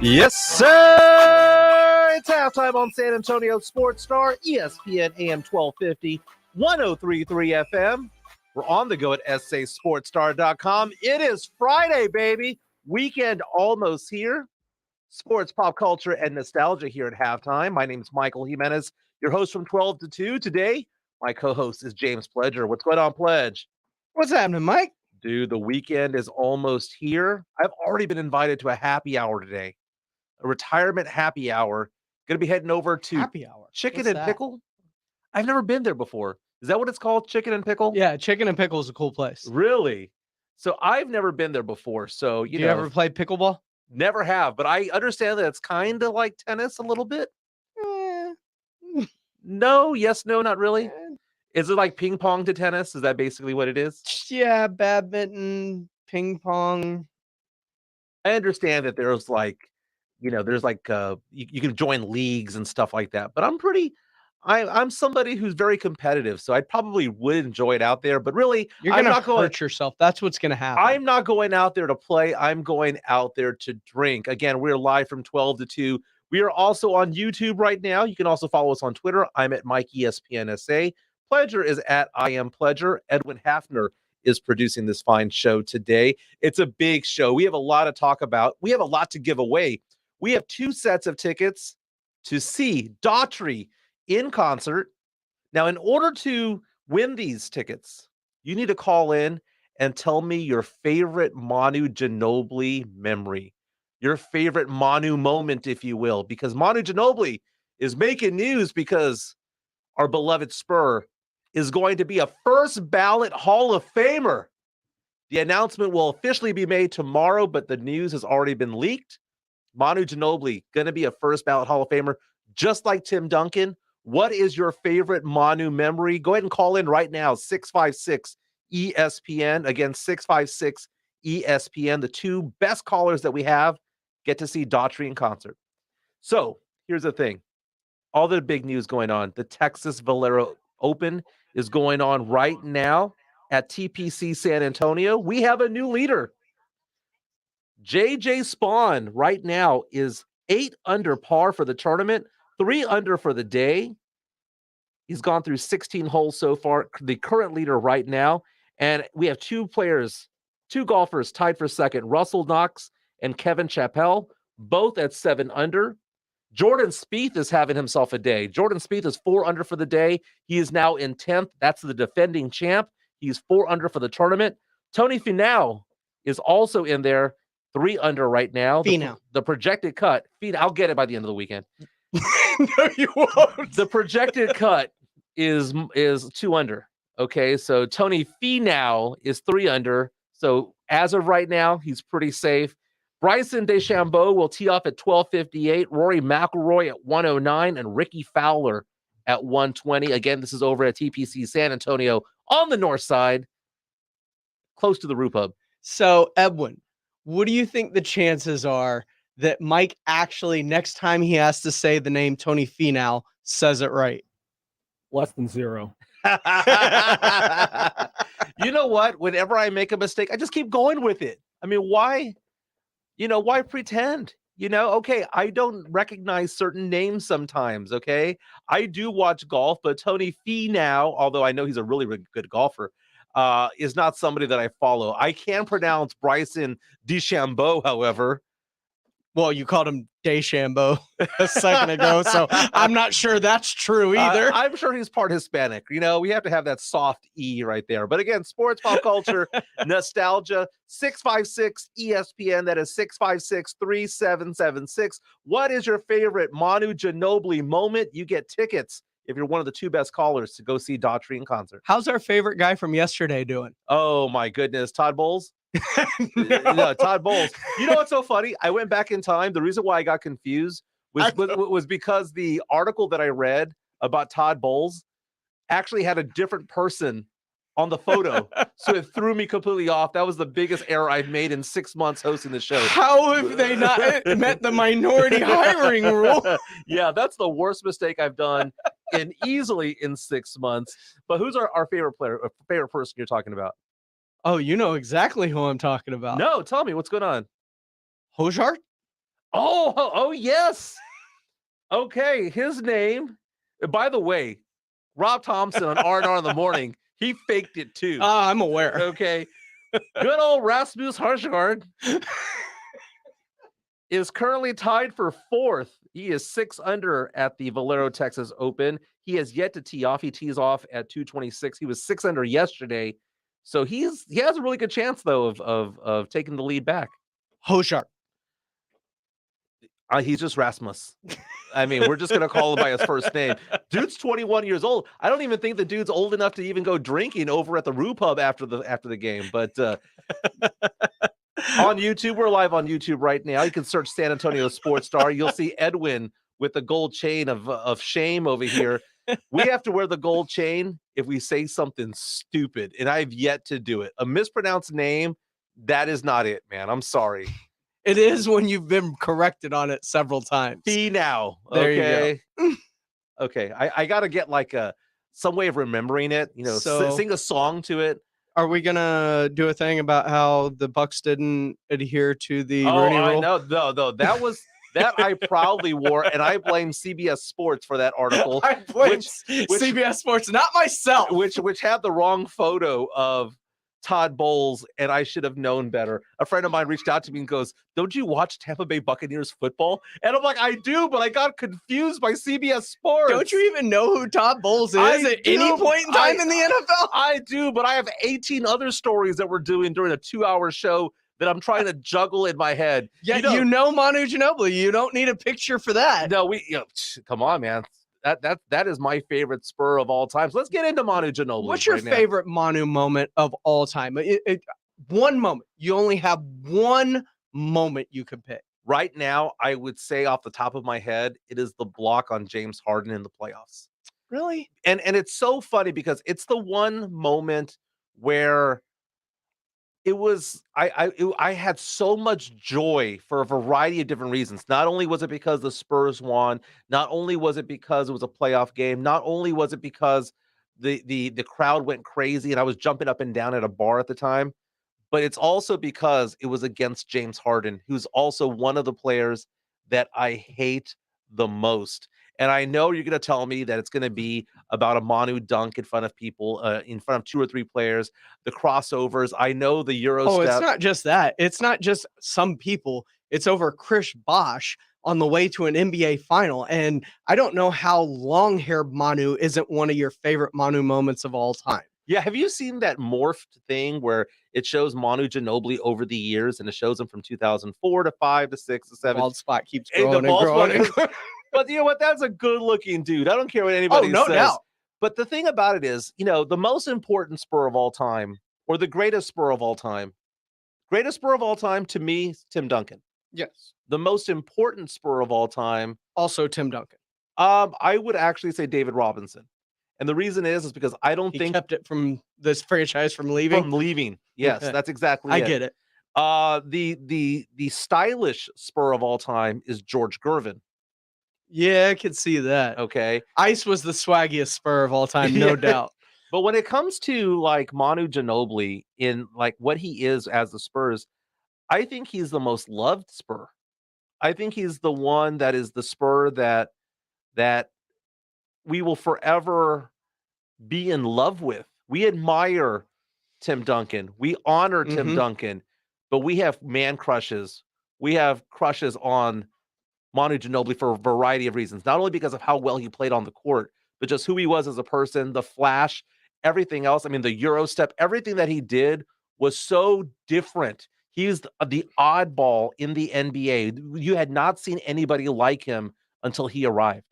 Yes, sir! It's halftime on San Antonio Sports Star, ESPN AM 1250, 103.3 FM. We're on the go at sasportstar.com. It is Friday, baby. Weekend almost here. Sports, pop culture, and nostalgia here at halftime. My name is Michael Jimenez, your host from 12 to 2. Today, my co-host is James Pledger. What's going on, Pledge? What's happening, Mike? Dude, the weekend is almost here. I've already been invited to a happy hour today. A retirement happy hour. Going to be heading over to Happy hour. Chicken What's and that? Pickle. I've never been there before. Is that what it's called? Chicken and Pickle? Yeah, Chicken and Pickle is a cool place. Really? So I've never been there before. So, Do you ever play pickleball? Never have, but I understand that it's kind of like tennis a little bit. No, yes, no, not really. Is it like ping pong to tennis? Is that basically what it is? Yeah, badminton, ping pong. I understand that there's like, there's like you can join leagues and stuff like that. But I'm somebody who's very competitive, so I probably would enjoy it out there. But really, You're gonna hurt yourself. That's what's gonna happen. I'm not going out there to play. I'm going out there to drink. Again, we're live from 12 to 2. We are also on YouTube right now. You can also follow us on Twitter. I'm at Mike ESPNSA. Pledger is at I Am Pledger. Edwin Hafner is producing this fine show today. It's a big show. We have a lot to talk about. We have a lot to give away. We have 2 sets of tickets to see Daughtry in concert. Now, in order to win these tickets, you need to call in and tell me your favorite Manu Ginobili memory, your favorite Manu moment, if you will, because Manu Ginobili is making news because our beloved Spur is going to be a first ballot Hall of Famer. The announcement will officially be made tomorrow, but the news has already been leaked. Manu Ginobili going to be a first ballot Hall of Famer, just like Tim Duncan. What is your favorite Manu memory? Go ahead and call in right now, 656 ESPN. Again, 656 ESPN. The 2 best callers that we have get to see Daughtry in concert. So here's the thing. All the big news going on. The Texas Valero Open is going on right now at TPC San Antonio. We have a new leader. JJ Spawn right now is 8 under par for the tournament, 3 under for the day. He's gone through 16 holes so far, the current leader right now. And we have 2 golfers tied for second, Russell Knox and Kevin Chappell, both at 7 under. Jordan Spieth is having himself a day. Jordan Spieth is 4 under for the day. He is now in 10th. That's the defending champ. He's 4 under for the tournament. Tony Finau is also in there, 3 under right now. The projected cut. I'll get it by the end of the weekend. No, you won't. The projected cut is 2 under. Okay, so Tony Finau is 3 under. So as of right now, he's pretty safe. Bryson DeChambeau will tee off at 12:58. Rory McIlroy at 109 and Ricky Fowler at 120. Again, this is over at TPC San Antonio on the north side, close to the Roo Pub. So, Edwin, what do you think the chances are that Mike actually, next time he has to say the name Tony Finau, says it right? Less than 0. You know what? Whenever I make a mistake, I just keep going with it. I mean, why? Why pretend? Okay, I don't recognize certain names sometimes, okay? I do watch golf, but Tony Finau, although I know he's a really, really good golfer, is not somebody that I follow. I can pronounce Bryson DeChambeau, however. Well, you called him DeChambeau a second ago, so I'm not sure that's true either. I'm sure he's part Hispanic. We have to have that soft E right there. But again, sports, pop culture, nostalgia, 656 ESPN. That is 656-3776. What is your favorite Manu Ginobili moment? You get tickets if you're one of the 2 best callers to go see Daughtry in concert. How's our favorite guy from yesterday doing? Oh, my goodness. Todd Bowles? No, Todd Bowles. You know what's so funny? I went back in time. The reason why I got confused was because the article that I read about Todd Bowles actually had a different person on the photo. So it threw me completely off. That was the biggest error I've made in 6 months hosting the show. How have they not met the minority hiring rule? Yeah, that's the worst mistake I've done easily in 6 months. But who's our favorite player, or favorite person you're talking about? Oh, you know exactly who I'm talking about. No, tell me what's going on. Hojard? Oh, yes. Okay, his name. By the way, Rob Thompson on R&R in the morning, he faked it too. I'm aware. Okay. Good old Rasmus Højgaard is currently tied for 4th. He is 6 under at the Valero Texas Open. He has yet to tee off. He tees off at 226. He was 6 under yesterday. So he has a really good chance though of taking the lead back. Hojard. He's just Rasmus. I mean, we're just going to call him by his first name. Dude's 21 years old. I don't even think the dude's old enough to even go drinking over at the Rue Pub after the game. But on YouTube, we're live on YouTube right now. You can search San Antonio Sports Star. You'll see Edwin with the gold chain of shame over here. We have to wear the gold chain if we say something stupid, and I've yet to do it. A mispronounced name, that is not it, man. I'm sorry. It is when you've been corrected on it several times. Now. There Okay. you go. Okay. I got to get like some way of remembering it, So- sing a song to it. Are we gonna do a thing about how the Bucks didn't adhere to the Oh, Rooney I Rule? know. No, that was that I proudly wore, and I blame CBS Sports for that article, I blame which- CBS Sports, not myself. which had the wrong photo of Todd Bowles, and I should have known better. A friend of mine reached out to me and goes, "Don't you watch Tampa Bay Buccaneers football?" And I'm like, "I do, but I got confused by CBS Sports." Don't you even know who Todd Bowles is I at any do. point in time in the NFL? I do, but I have 18 other stories that we're doing during a 2-hour show that I'm trying to juggle in my head. Yeah, you know Manu Ginobili. You don't need a picture for that. No, come on, man. That is my favorite Spur of all time. So let's get into Manu Ginobili. What's your favorite Manu moment of all time? One moment. You only have one moment you could pick. Right now, I would say off the top of my head, it is the block on James Harden in the playoffs. Really? And it's so funny because it's the one moment where it was I had so much joy for a variety of different reasons. Not only was it because the Spurs won, not only was it because it was a playoff game, not only was it because the crowd went crazy and I was jumping up and down at a bar at the time, but it's also because it was against James Harden, who's also one of the players that I hate the most. And I know you're going to tell me that it's going to be about a Manu dunk in front of people, in front of 2 or 3 players, the crossovers. I know the Euro Oh, step. it's not just that. It's not just some people. It's over Chris Bosh on the way to an NBA final. And I don't know how long-haired Manu isn't one of your favorite Manu moments of all time. Yeah, have you seen that morphed thing where it shows Manu Ginobili over the years and it shows him from 2004 to 5 to 6 to 7? Bald spot keeps Hey, the growing and bald growing. spot- But you know what? That's a good-looking dude. I don't care what anybody Oh, no says. doubt. But the thing about it is, the most important Spur of all time, or the greatest Spur of all time to me, is Tim Duncan. Yes. The most important Spur of all time, Also Tim Duncan. I would actually say David Robinson. And the reason is because I don't He think kept it from this franchise from leaving. from leaving. Yes, Okay. that's exactly I it. get it. The stylish Spur of all time is George Gervin. Yeah, I could see that. Okay. Ice was the swaggiest Spur of all time, no Yeah. doubt. But when it comes to like Manu Ginobili in like what he is as the Spurs, I think he's the most loved Spur. I think he's the one that is the Spur that we will forever be in love with. We admire Tim Duncan. We honor Tim Mhm. Duncan, but we have man crushes. We have crushes on Manu Ginobili for a variety of reasons, not only because of how well he played on the court, but just who he was as a person, the flash, everything else. I mean, the Euro step, everything that he did was so different. He's the oddball in the NBA. You had not seen anybody like him until he arrived.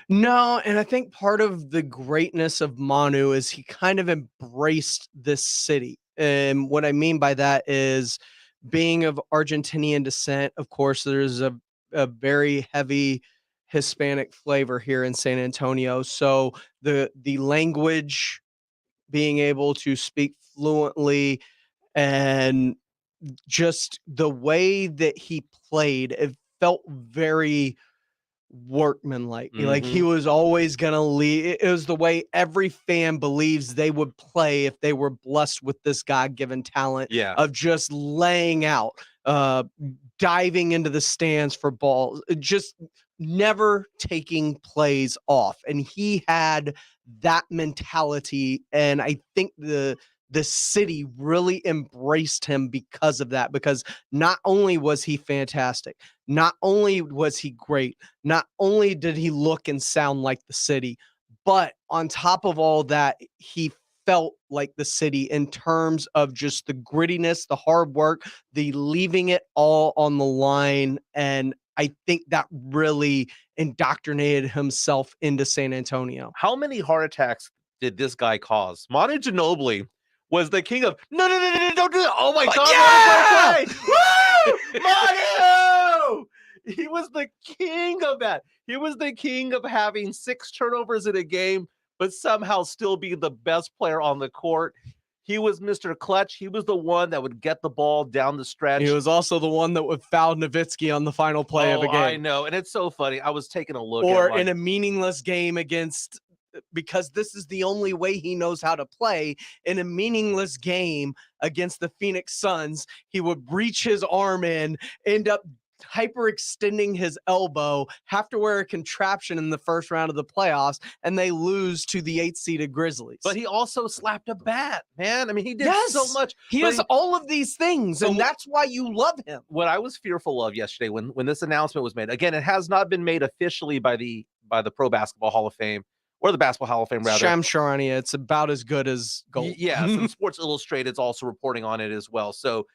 No, and I think part of the greatness of Manu is he kind of embraced this city. And what I mean by that is being of Argentinian descent, of course, there's a very heavy Hispanic flavor here in San Antonio. So the language, being able to speak fluently, and just the way that he played, it felt very workmanlike. Like he was always gonna lead. It was the way every fan believes they would play if they were blessed with this God-given talent of just laying out, diving into the stands for balls, just never taking plays off. And he had that mentality, and I think the city really embraced him because of that, because not only was he fantastic, not only was he great, not only did he look and sound like the city, but on top of all that, he felt like the city in terms of just the grittiness, the hard work, the leaving it all on the line. And I think that really indoctrinated himself into San Antonio. How many heart attacks did this guy cause? Manu Ginobili was the king of no, don't do that. Oh my God, Manu! He was the king of that. He was the king of having 6 turnovers in a game, but somehow still be the best player on the court. He was Mr. Clutch. He was the one that would get the ball down the stretch. He was also the one that would foul Nowitzki on the final play of a game. I know, and it's so funny. I was taking a look or at in a meaningless game against, because this is the only way he knows how to play. In a meaningless game against the Phoenix Suns, he would reach his arm in, end up hyperextending his elbow, have to wear a contraption in the first round of the playoffs, and they lose to the 8-seeded Grizzlies. But he also slapped a bat, man. I mean, he did so much. He does all of these things, and that's why you love him. What I was fearful of yesterday when this announcement was made, again, it has not been made officially by the Pro Basketball Hall of Fame, or the Basketball Hall of Fame, rather. Shamsharania, it's about as good as gold. Yes, and Sports Illustrated is also reporting on it as well. So,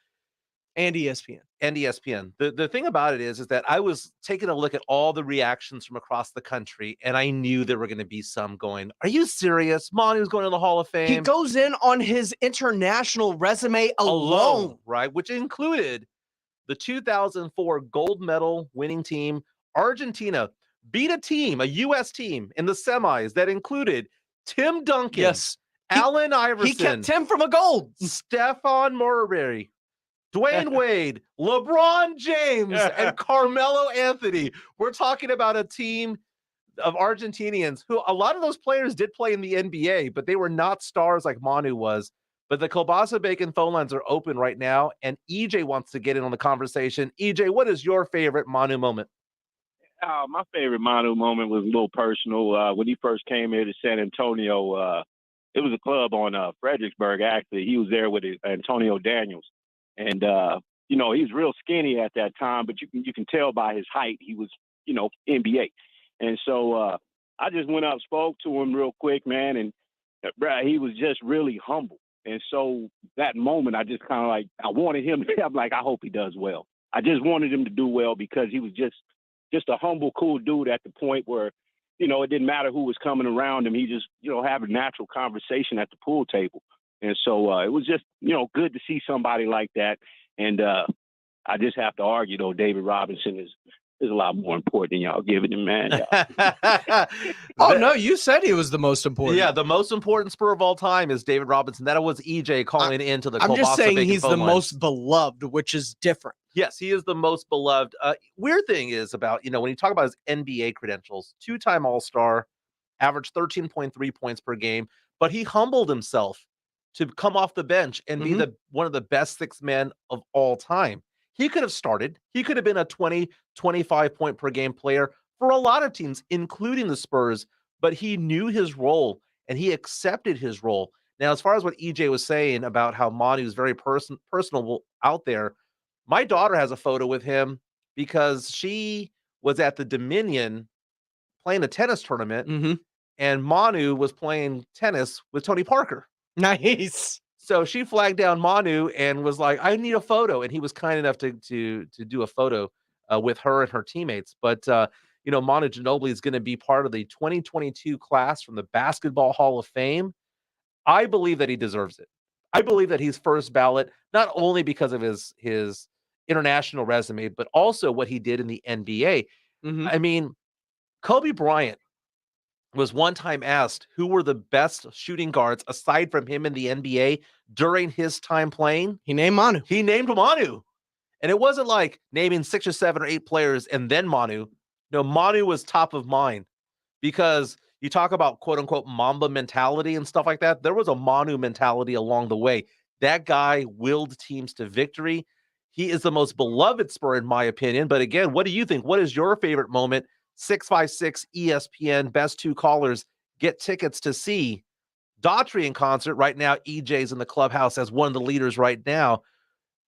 and ESPN. The thing about it is that I was taking a look at all the reactions from across the country, and I knew there were going to be some going, "Are you serious? Manu's going to the Hall of Fame." He goes in on his international resume alone, right? Which included the 2004 gold medal winning team. Argentina beat a U.S. team in the semis that included Tim Duncan, Allen Iverson. He kept Tim from a gold. Stephon Marbury, Dwayne Wade, LeBron James, and Carmelo Anthony. We're talking about a team of Argentinians who, a lot of those players did play in the NBA, but they were not stars like Manu was. But the Kielbasa Bacon phone lines are open right now, and EJ wants to get in on the conversation. EJ, what is your favorite Manu moment? My favorite Manu moment was a little personal. When he first came here to San Antonio, it was a club on Fredericksburg, actually. He was there with Antonio Daniels. And, he was real skinny at that time, but you can tell by his height he was, NBA. And so I just went up, spoke to him real quick, man, and he was just really humble. And so that moment, I just kind of I wanted him to, I'm like, I hope he does well. I just wanted him to do well because he was just a humble, cool dude at the point where, it didn't matter who was coming around him. He just, have a natural conversation at the pool table. And so it was just, good to see somebody like that. And I just have to argue, though, David Robinson is a lot more important than y'all giving him, man. Oh, no, you said he was the most important. Yeah, the most important Spur of all time is David Robinson. That was EJ calling into the I'm just saying Bacon he's the phone lines. most beloved, which is different. Yes, he is the most beloved. Weird thing is about, when you talk about his NBA credentials, 2-time All-Star, averaged 13.3 points per game, but he humbled himself to come off the bench and be one of the best 6 men of all time. He could have started. He could have been a 20, 25 point per game player for a lot of teams, including the Spurs, but he knew his role and he accepted his role. Now, as far as what EJ was saying about how Manu is very personable out there, my daughter has a photo with him because she was at the Dominion playing a tennis tournament, and Manu was playing tennis with Tony Parker. Nice. So she flagged down Manu and was like, I need a photo. And he was kind enough to do a photo with her and her teammates. But, Manu Ginobili is going to be part of the 2022 class from the Basketball Hall of Fame. I believe that he deserves it. I believe that he's first ballot, not only because of his international resume, but also what he did in the NBA. I mean, Kobe Bryant was one time asked who were the best shooting guards aside from him in the NBA during his time playing. He named Manu. He named Manu. And it wasn't like naming 6 or 7 or 8 players and then Manu. No, Manu was top of mind because you talk about quote unquote Mamba mentality and stuff like that. There was a Manu mentality along the way. That guy willed teams to victory. He is the most beloved Spur, in my opinion. But again, what do you think? What is your favorite moment? 656 ESPN, best two callers get tickets to see Daughtry in concert. Right now, EJ's in the clubhouse as one of the leaders right now.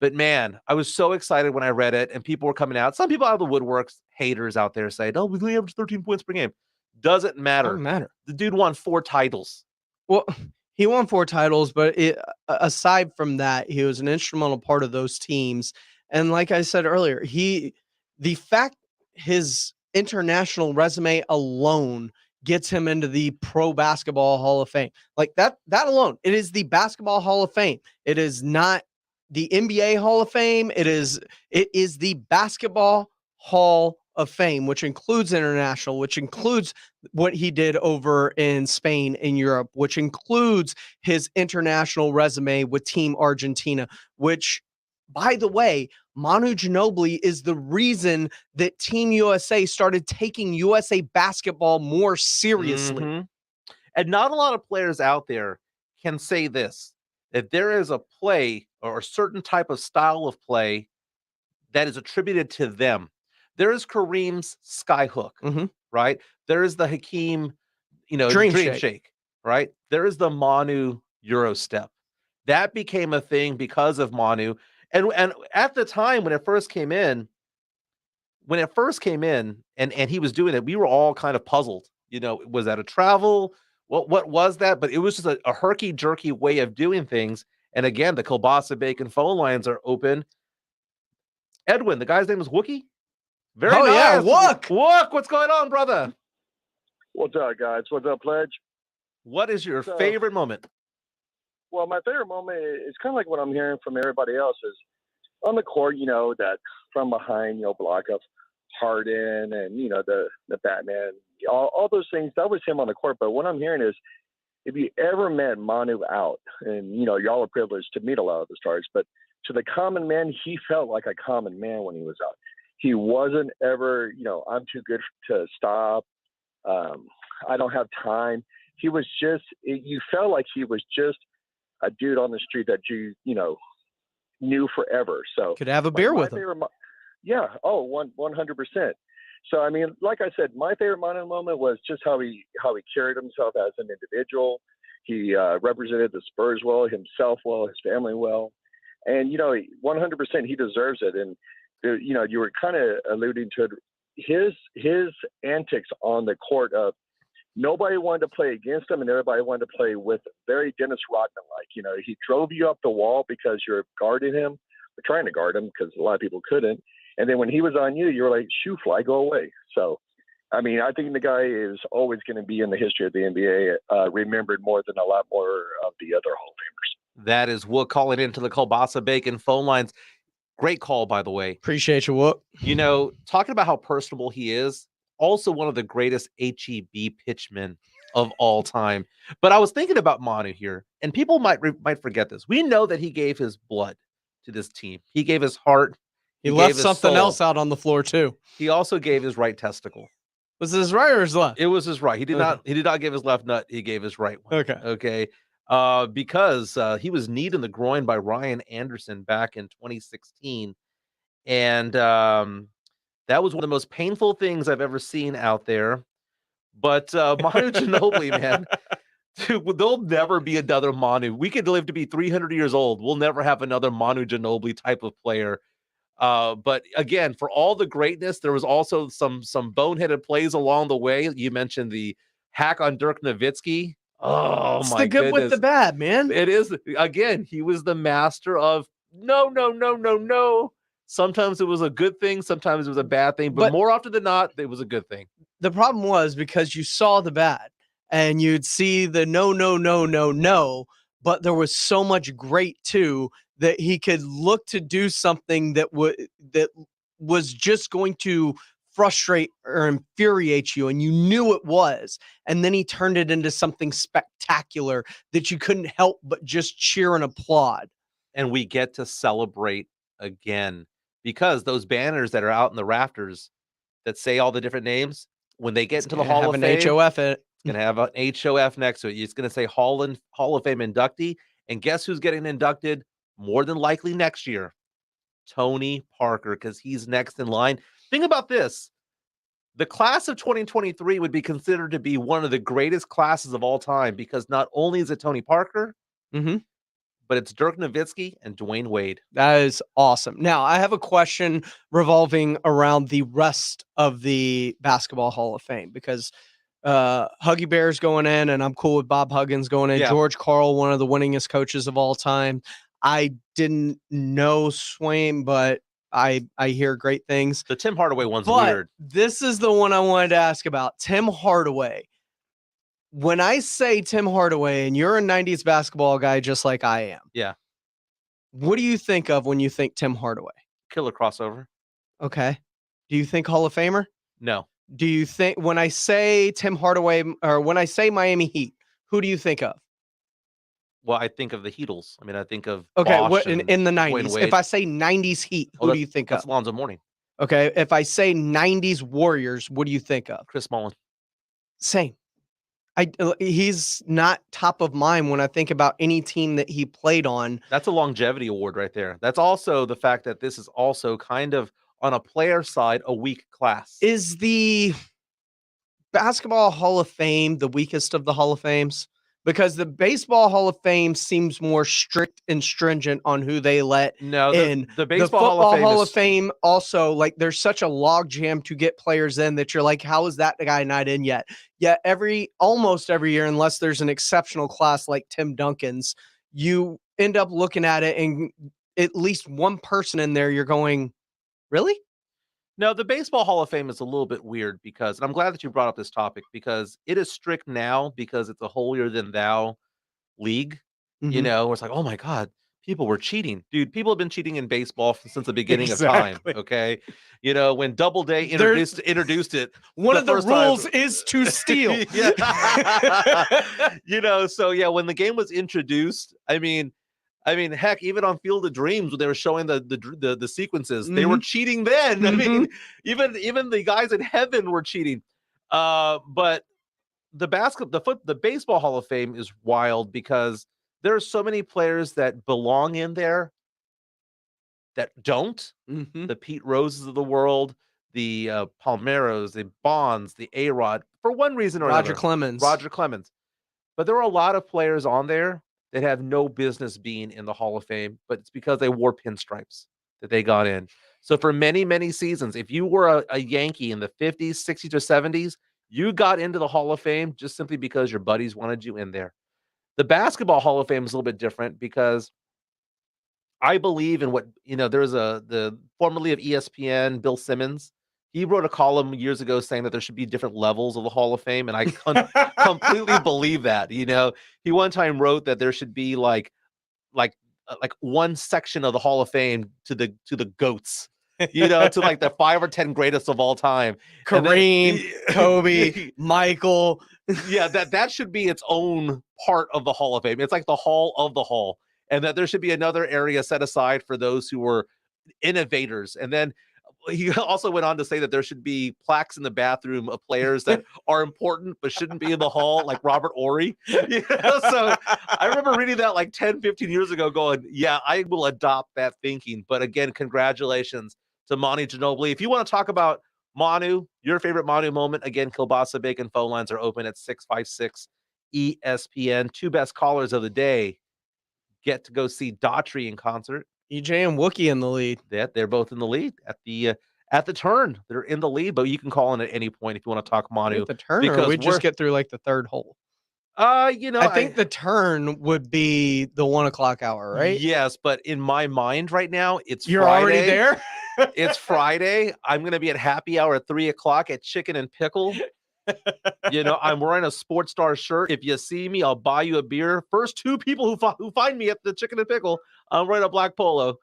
But man, I was so excited when I read it, and people were coming out. Some people out of the woodworks, haters out there saying, "Oh, we only average 13 points per game." Doesn't matter. Doesn't matter. The dude won 4 titles. Well, he won 4 titles, but aside from that, he was an instrumental part of those teams. And like I said earlier, the fact his international resume alone gets him into the Pro Basketball Hall of Fame. Like that alone, it is the Basketball Hall of Fame. It is not the NBA Hall of Fame. It is the Basketball Hall of Fame, which includes international, which includes what he did over in Spain and Europe, which includes his international resume with Team Argentina, which, by the way, Manu Ginobili is the reason that Team USA started taking USA basketball more seriously. Mm-hmm. And not a lot of players out there can say this, that there is a play or a certain type of style of play that is attributed to them. There is Kareem's skyhook, right? There is the Hakeem, Dream Shake, right? There is the Manu Euro step. That became a thing because of Manu. And at the time when it first came in, and he was doing it, we were all kind of puzzled. Was that a travel? What was that? But it was just a herky-jerky way of doing things. And again, the kielbasa bacon phone lines are open. Edwin, the guy's name is Wookie. Very nice. Yeah, Wook, what's going on, brother? What's up, guys? What's up, Pledge? What is your favorite moment? Well, my favorite moment is kind of like what I'm hearing from everybody else is on the court, that from behind, block of Harden and, the Batman, all those things. That was him on the court. But what I'm hearing is if you ever met Manu out, and, y'all are privileged to meet a lot of the stars, but to the common man, he felt like a common man when he was out. He wasn't ever, I'm too good to stop. I don't have time. He was just, you felt like he was just a dude on the street that you knew forever. So could have a beer with him. Yeah. Oh, 100%. So, I mean, like I said, my favorite Manu moment was just how he carried himself as an individual. He represented the Spurs well, himself well, his family well. And, 100% he deserves it. And, you were kind of alluding to it. His antics on the court of nobody wanted to play against him and everybody wanted to play with him. Very Dennis Rodman-like. He drove you up the wall because you're guarding him, or trying to guard him because a lot of people couldn't. And then when he was on you, you were like, shoo fly, go away. So, I mean, I think the guy is always going to be in the history of the NBA, remembered more than a lot more of the other Hall of Famers. That is Wook calling into the kielbasa bacon phone lines. Great call, by the way. Appreciate you, Wook. Talking about how personable he is, also one of the greatest HEB pitchmen of all time. But I was thinking about Manu here, and people might forget this. We know that he gave his blood to this team. He gave his heart. He left something else out on the floor too. He also gave his right testicle. Was it his right or his left? It was his right. He did not give his left nut. He gave his right one. Okay. Because he was kneed in the groin by Ryan Anderson back in 2016. And that was one of the most painful things I've ever seen out there. But Manu Ginobili, man, dude, there'll never be another Manu. We could live to be 300 years old. We'll never have another Manu Ginobili type of player. But again, for all the greatness, there was also some boneheaded plays along the way. You mentioned the hack on Dirk Nowitzki. Oh, it's my the good goodness. With the bad, man. It is. Again, he was the master of no. Sometimes it was a good thing. Sometimes it was a bad thing. But more often than not, it was a good thing. The problem was because you saw the bad and you'd see the no. But there was so much great too that he could look to do something that was just going to frustrate or infuriate you, and you knew it was, and then he turned it into something spectacular that you couldn't help but just cheer and applaud. And we get to celebrate again because those banners that are out in the rafters, that say all the different names. When they get It's into the gonna Hall have of an Fame, HOF in it. it's going to have an HOF next to it. It's going to say Hall of Fame inductee. And guess who's getting inducted more than likely next year? Tony Parker, because he's next in line. Think about this. The class of 2023 would be considered to be one of the greatest classes of all time because not only is it Tony Parker, Mm-hmm. but it's Dirk Nowitzki and Dwayne Wade. That is awesome. Now, I have a question revolving around the rest of the Basketball Hall of Fame because Huggy Bear's going in, and I'm cool with Bob Huggins going in. Yeah. George Karl, one of the winningest coaches of all time. I didn't know Swain, but I hear great things. The Tim Hardaway one's But weird. this is the one I wanted to ask about. Tim Hardaway. When I say Tim Hardaway, and you're a 90s basketball guy just like I am. Yeah. What do you think of when you think Tim Hardaway? Killer crossover. Okay. Do you think Hall of Famer? No. Do you think when I say Tim Hardaway or when I say Miami Heat, who do you think of? Well, I think of the Heatles. I mean, I think of Okay, Bosh what and in the Dwayne 90s? Wade. If I say 90s Heat, who do you think That's of? Lonzo Mourning. Okay, if I say 90s Warriors, what do you think of? Chris Mullin. Same. He's not top of mind when I think about any team that he played on. That's a longevity award right there. That's also the fact that this is also kind of on a player side a weak class. Is the Basketball Hall of Fame the weakest of the Hall of Fames? Because the Baseball Hall of Fame seems more strict and stringent on who they let No, in. the The Baseball Football Hall of Fame also, like, there's such a log jam to get players in that you're like, how is that guy not in yet? Yet almost every year, unless there's an exceptional class like Tim Duncan's, you end up looking at it and at least one person in there, you're going, really? No, the Baseball Hall of Fame is a little bit weird because, and I'm glad that you brought up this topic because it is strict now because it's a holier than thou league. You Mhm. know, where it's like, oh my God, people were cheating. Dude, people have been cheating in baseball since the beginning of time. Exactly. Okay. You know, when Doubleday introduced it. One the of the first time- rules is to steal. Yeah. You know, so yeah, when the game was introduced, I mean, heck, even on Field of Dreams, when they were showing the sequences, they were cheating then. I mean, even the guys in heaven were cheating. But the Baseball Hall of Fame is wild because there are so many players that belong in there that don't. Mhm. The Pete Roses of the world, the Palmeros, the Bonds, the A-Rod, for one reason or Roger another. Clemens. Roger Clemens. But there are a lot of players on there that have no business being in the Hall of Fame, but it's because they wore pinstripes that they got in. So for many, many seasons, if you were a Yankee in the 50s, 60s, or 70s, you got into the Hall of Fame just simply because your buddies wanted you in there. The Basketball Hall of Fame is a little bit different because I believe in what, there's the formerly of ESPN, Bill Simmons. He wrote a column years ago saying that there should be different levels of the Hall of Fame, and I completely believe that. He one time wrote that there should be like one section of the Hall of Fame to the GOATs, to like the 5 or 10 greatest of all time. Kareem, Kobe, Michael. Yeah, that should be its own part of the Hall of Fame. It's like the Hall of the Hall, and that there should be another area set aside for those who were innovators. And then he also went on to say that there should be plaques in the bathroom of players that are important but shouldn't be in the hall, like Robert Horry. So I remember reading that like 10, 15 years ago going, yeah, I will adopt that thinking. But again, congratulations to Manu Ginobili. If you want to talk about Manu, your favorite Manu moment, again, Kielbasa Bacon phone lines are open at 656 ESPN. Two best callers of the day get to go see Daughtry in concert. EJ and Wookie in the lead. They're both in the lead at the turn. They're in the lead, but you can call in at any point if you want to talk Manu. At the turn, or we just get through like the third hole. I think the turn would be the 1 o'clock hour, right? Yes, but in my mind right now, You're Friday. already there. It's Friday. I'm going to be at happy hour at 3 o'clock at Chicken and Pickle. I'm wearing a Sports Star shirt. If you see me, I'll buy you a beer. First two people who find me at the Chicken and Pickle, I'm wearing a black polo.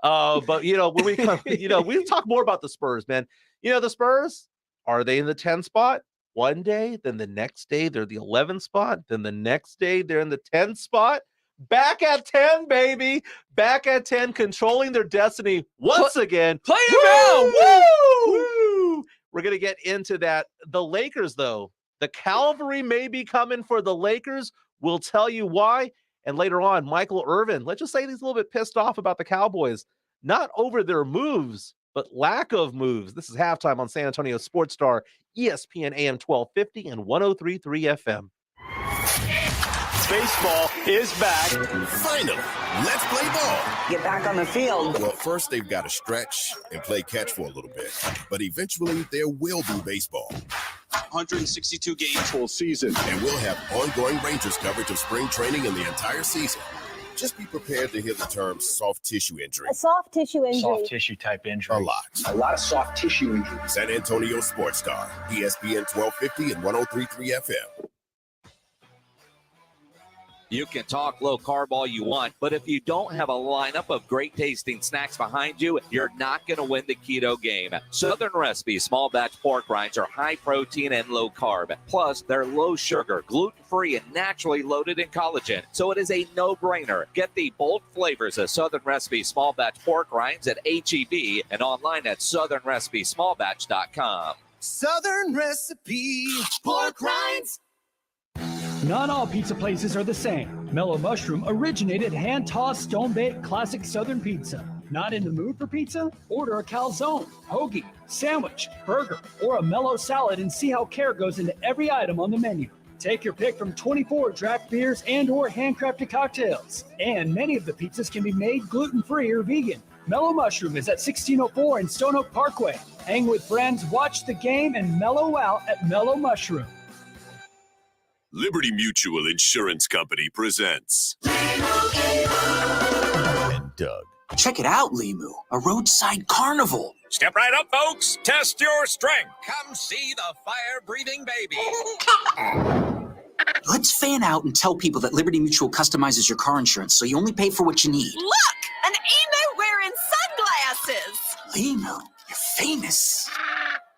But when we come, we talk more about the Spurs, man. The Spurs, are they in the 10 spot one day? Then the next day they're the 11 spot. Then the next day they're in the 10 spot. Back at 10, baby. Back at 10, controlling their destiny once again. Play it down. Woo! We're going to get into that. The Lakers, though, the cavalry may be coming for the Lakers. We'll tell you why. And later on, Michael Irvin, let's just say he's a little bit pissed off about the Cowboys, not over their moves, but lack of moves. This is Halftime on San Antonio Sports Star, ESPN AM 1250 and 103.3 FM. Baseball is back. Finally, let's play ball. Get back on the field. Well, first they've got to stretch and play catch for a little bit. But eventually there will be baseball. 162 games full season. And we'll have ongoing Rangers coverage of spring training and the entire season. Just be prepared to hear the term soft tissue injury. A soft tissue injury. Soft tissue type injury. A lot. A lot of soft tissue injury. San Antonio Sports Star, ESPN 1250 and 103.3 FM. You can talk low carb all you want, but if you don't have a lineup of great tasting snacks behind you, you're not going to win the keto game. Southern Recipe small batch pork rinds are high protein and low carb. Plus, they're low sugar, gluten-free, and naturally loaded in collagen. So it is a no-brainer. Get the bold flavors of Southern Recipe small batch pork rinds at H-E-B and online at southernrecipesmallbatch.com. Southern Recipe pork rinds. Not all pizza places are the same. Mellow Mushroom originated hand-tossed, stone-baked classic Southern pizza. Not in the mood for pizza? Order a calzone, hoagie, sandwich, burger, or a mellow salad and see how care goes into every item on the menu. Take your pick from 24 draft beers and or handcrafted cocktails. And many of the pizzas can be made gluten-free or vegan. Mellow Mushroom is at 1604 in Stone Oak Parkway. Hang with friends, watch the game, and mellow out at Mellow Mushroom. Liberty Mutual Insurance Company presents And Doug. Check it out, Limu, a roadside carnival. Step right up, folks. Test your strength. Come see the fire-breathing baby. Let's fan out and tell people that Liberty Mutual customizes your car insurance so you only pay for what you need. Look, an emu wearing sunglasses. Limu, you're famous.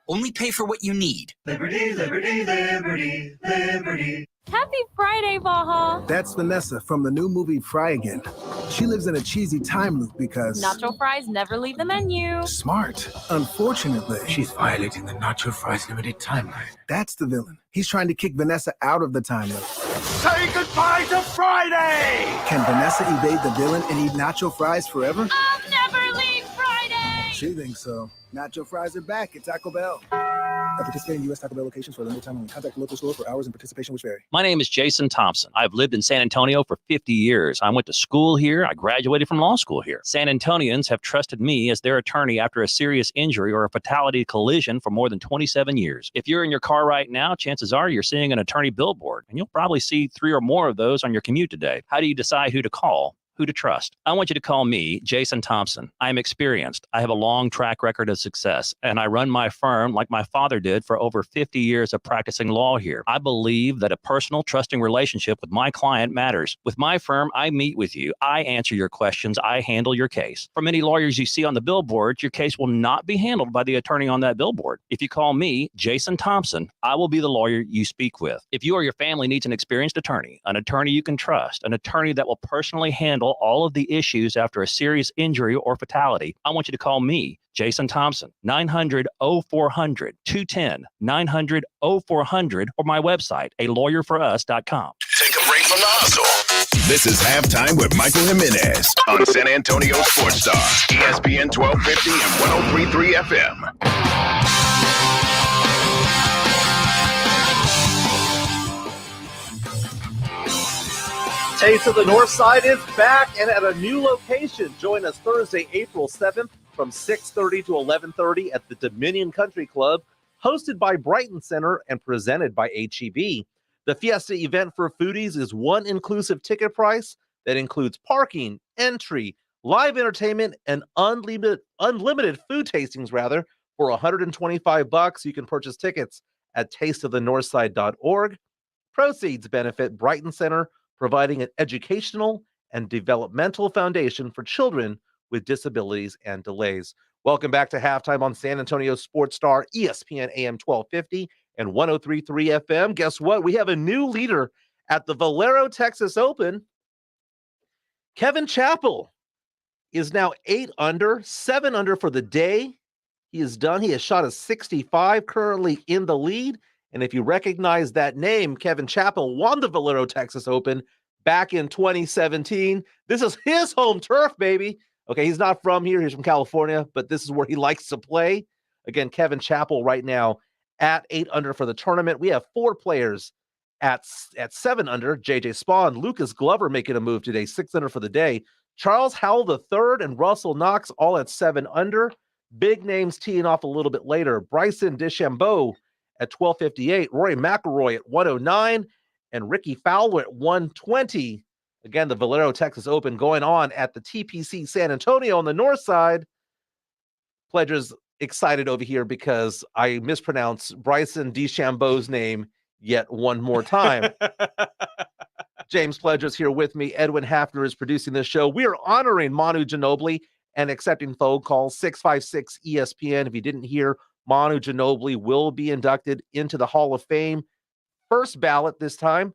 Only pay for what you need. Liberty, liberty, liberty, liberty. Happy Friday, Baja. That's Vanessa from the new movie Fry Again. She lives in a cheesy time loop because nacho fries never leave the menu. Smart. Unfortunately, she's violating the nacho fries limited timeline. That's the villain. He's trying to kick Vanessa out of the time loop. Say goodbye to Friday! Can Vanessa evade the villain and eat nacho fries forever? I'll never leave Friday! She thinks so. Nacho fries are back at Taco Bell. At participating U.S. Taco Bell locations for a limited time only. Contact the local store for hours and participation which vary. My name is Jason Thompson. I've lived in San Antonio for 50 years. I went to school here. I graduated from law school here. San Antonians have trusted me as their attorney after a serious injury or a fatality collision for more than 27 years. If you're in your car right now, chances are you're seeing an attorney billboard, and you'll probably see 3 or more of those on your commute today. How do you decide who to call? Who to trust? I want you to call me, Jason Thompson. I am experienced. I have a long track record of success, and I run my firm like my father did for over 50 years of practicing law here. I believe that a personal, trusting relationship with my client matters. With my firm, I meet with you. I answer your questions. I handle your case. For many lawyers you see on the billboard, your case will not be handled by the attorney on that billboard. If you call me, Jason Thompson, I will be the lawyer you speak with. If you or your family needs an experienced attorney you can trust, an attorney that will personally handle all of the issues after a serious injury or fatality, I want you to call me, Jason Thompson, 900-0400, 210-900-0400, or my website, alawyerforus.com. Take a break from the hustle. This is Halftime with Michael Jimenez on San Antonio Sports Star, ESPN 1250 and 103.3 FM. Taste of the North Side is back and at a new location. Join us Thursday, April 7th from 6:30 to 11:30 at the Dominion Country Club, hosted by Brighton Center and presented by H-E-B. The Fiesta event for foodies is one inclusive ticket price that includes parking, entry, live entertainment, and unlimited food tastings, for $125. You can purchase tickets at tasteofthenorthside.org. Proceeds benefit Brighton Center, providing an educational and developmental foundation for children with disabilities and delays. Welcome back to Halftime on San Antonio Sports Star, ESPN AM 1250 and 103.3 FM. Guess what? We have a new leader at the Valero Texas Open. Kevin Chappell is now 8 under, 7 under for the day. He is done. He has shot a 65, currently in the lead. And if you recognize that name, Kevin Chappell won the Valero Texas Open back in 2017. This is his home turf, baby. Okay, he's not from here. He's from California, but this is where he likes to play. Again, Kevin Chappell right now at 8 under for the tournament. We have 4 players at 7 under. JJ Spawn, Lucas Glover making a move today, 6 under for the day. Charles Howell III and Russell Knox all at 7 under. Big names teeing off a little bit later. Bryson DeChambeau at 1258, Rory McIlroy at 109, and Ricky Fowler at 120. Again, the Valero Texas Open going on at the TPC San Antonio on the north side. Pledgers excited over here because I mispronounced Bryson DeChambeau's name yet one more time. James Pledger's here with me. Edwin Hafner is producing this show. We are honoring Manu Ginobili and accepting phone calls 656 ESPN. If you didn't hear, Manu Ginobili will be inducted into the Hall of Fame. First ballot this time,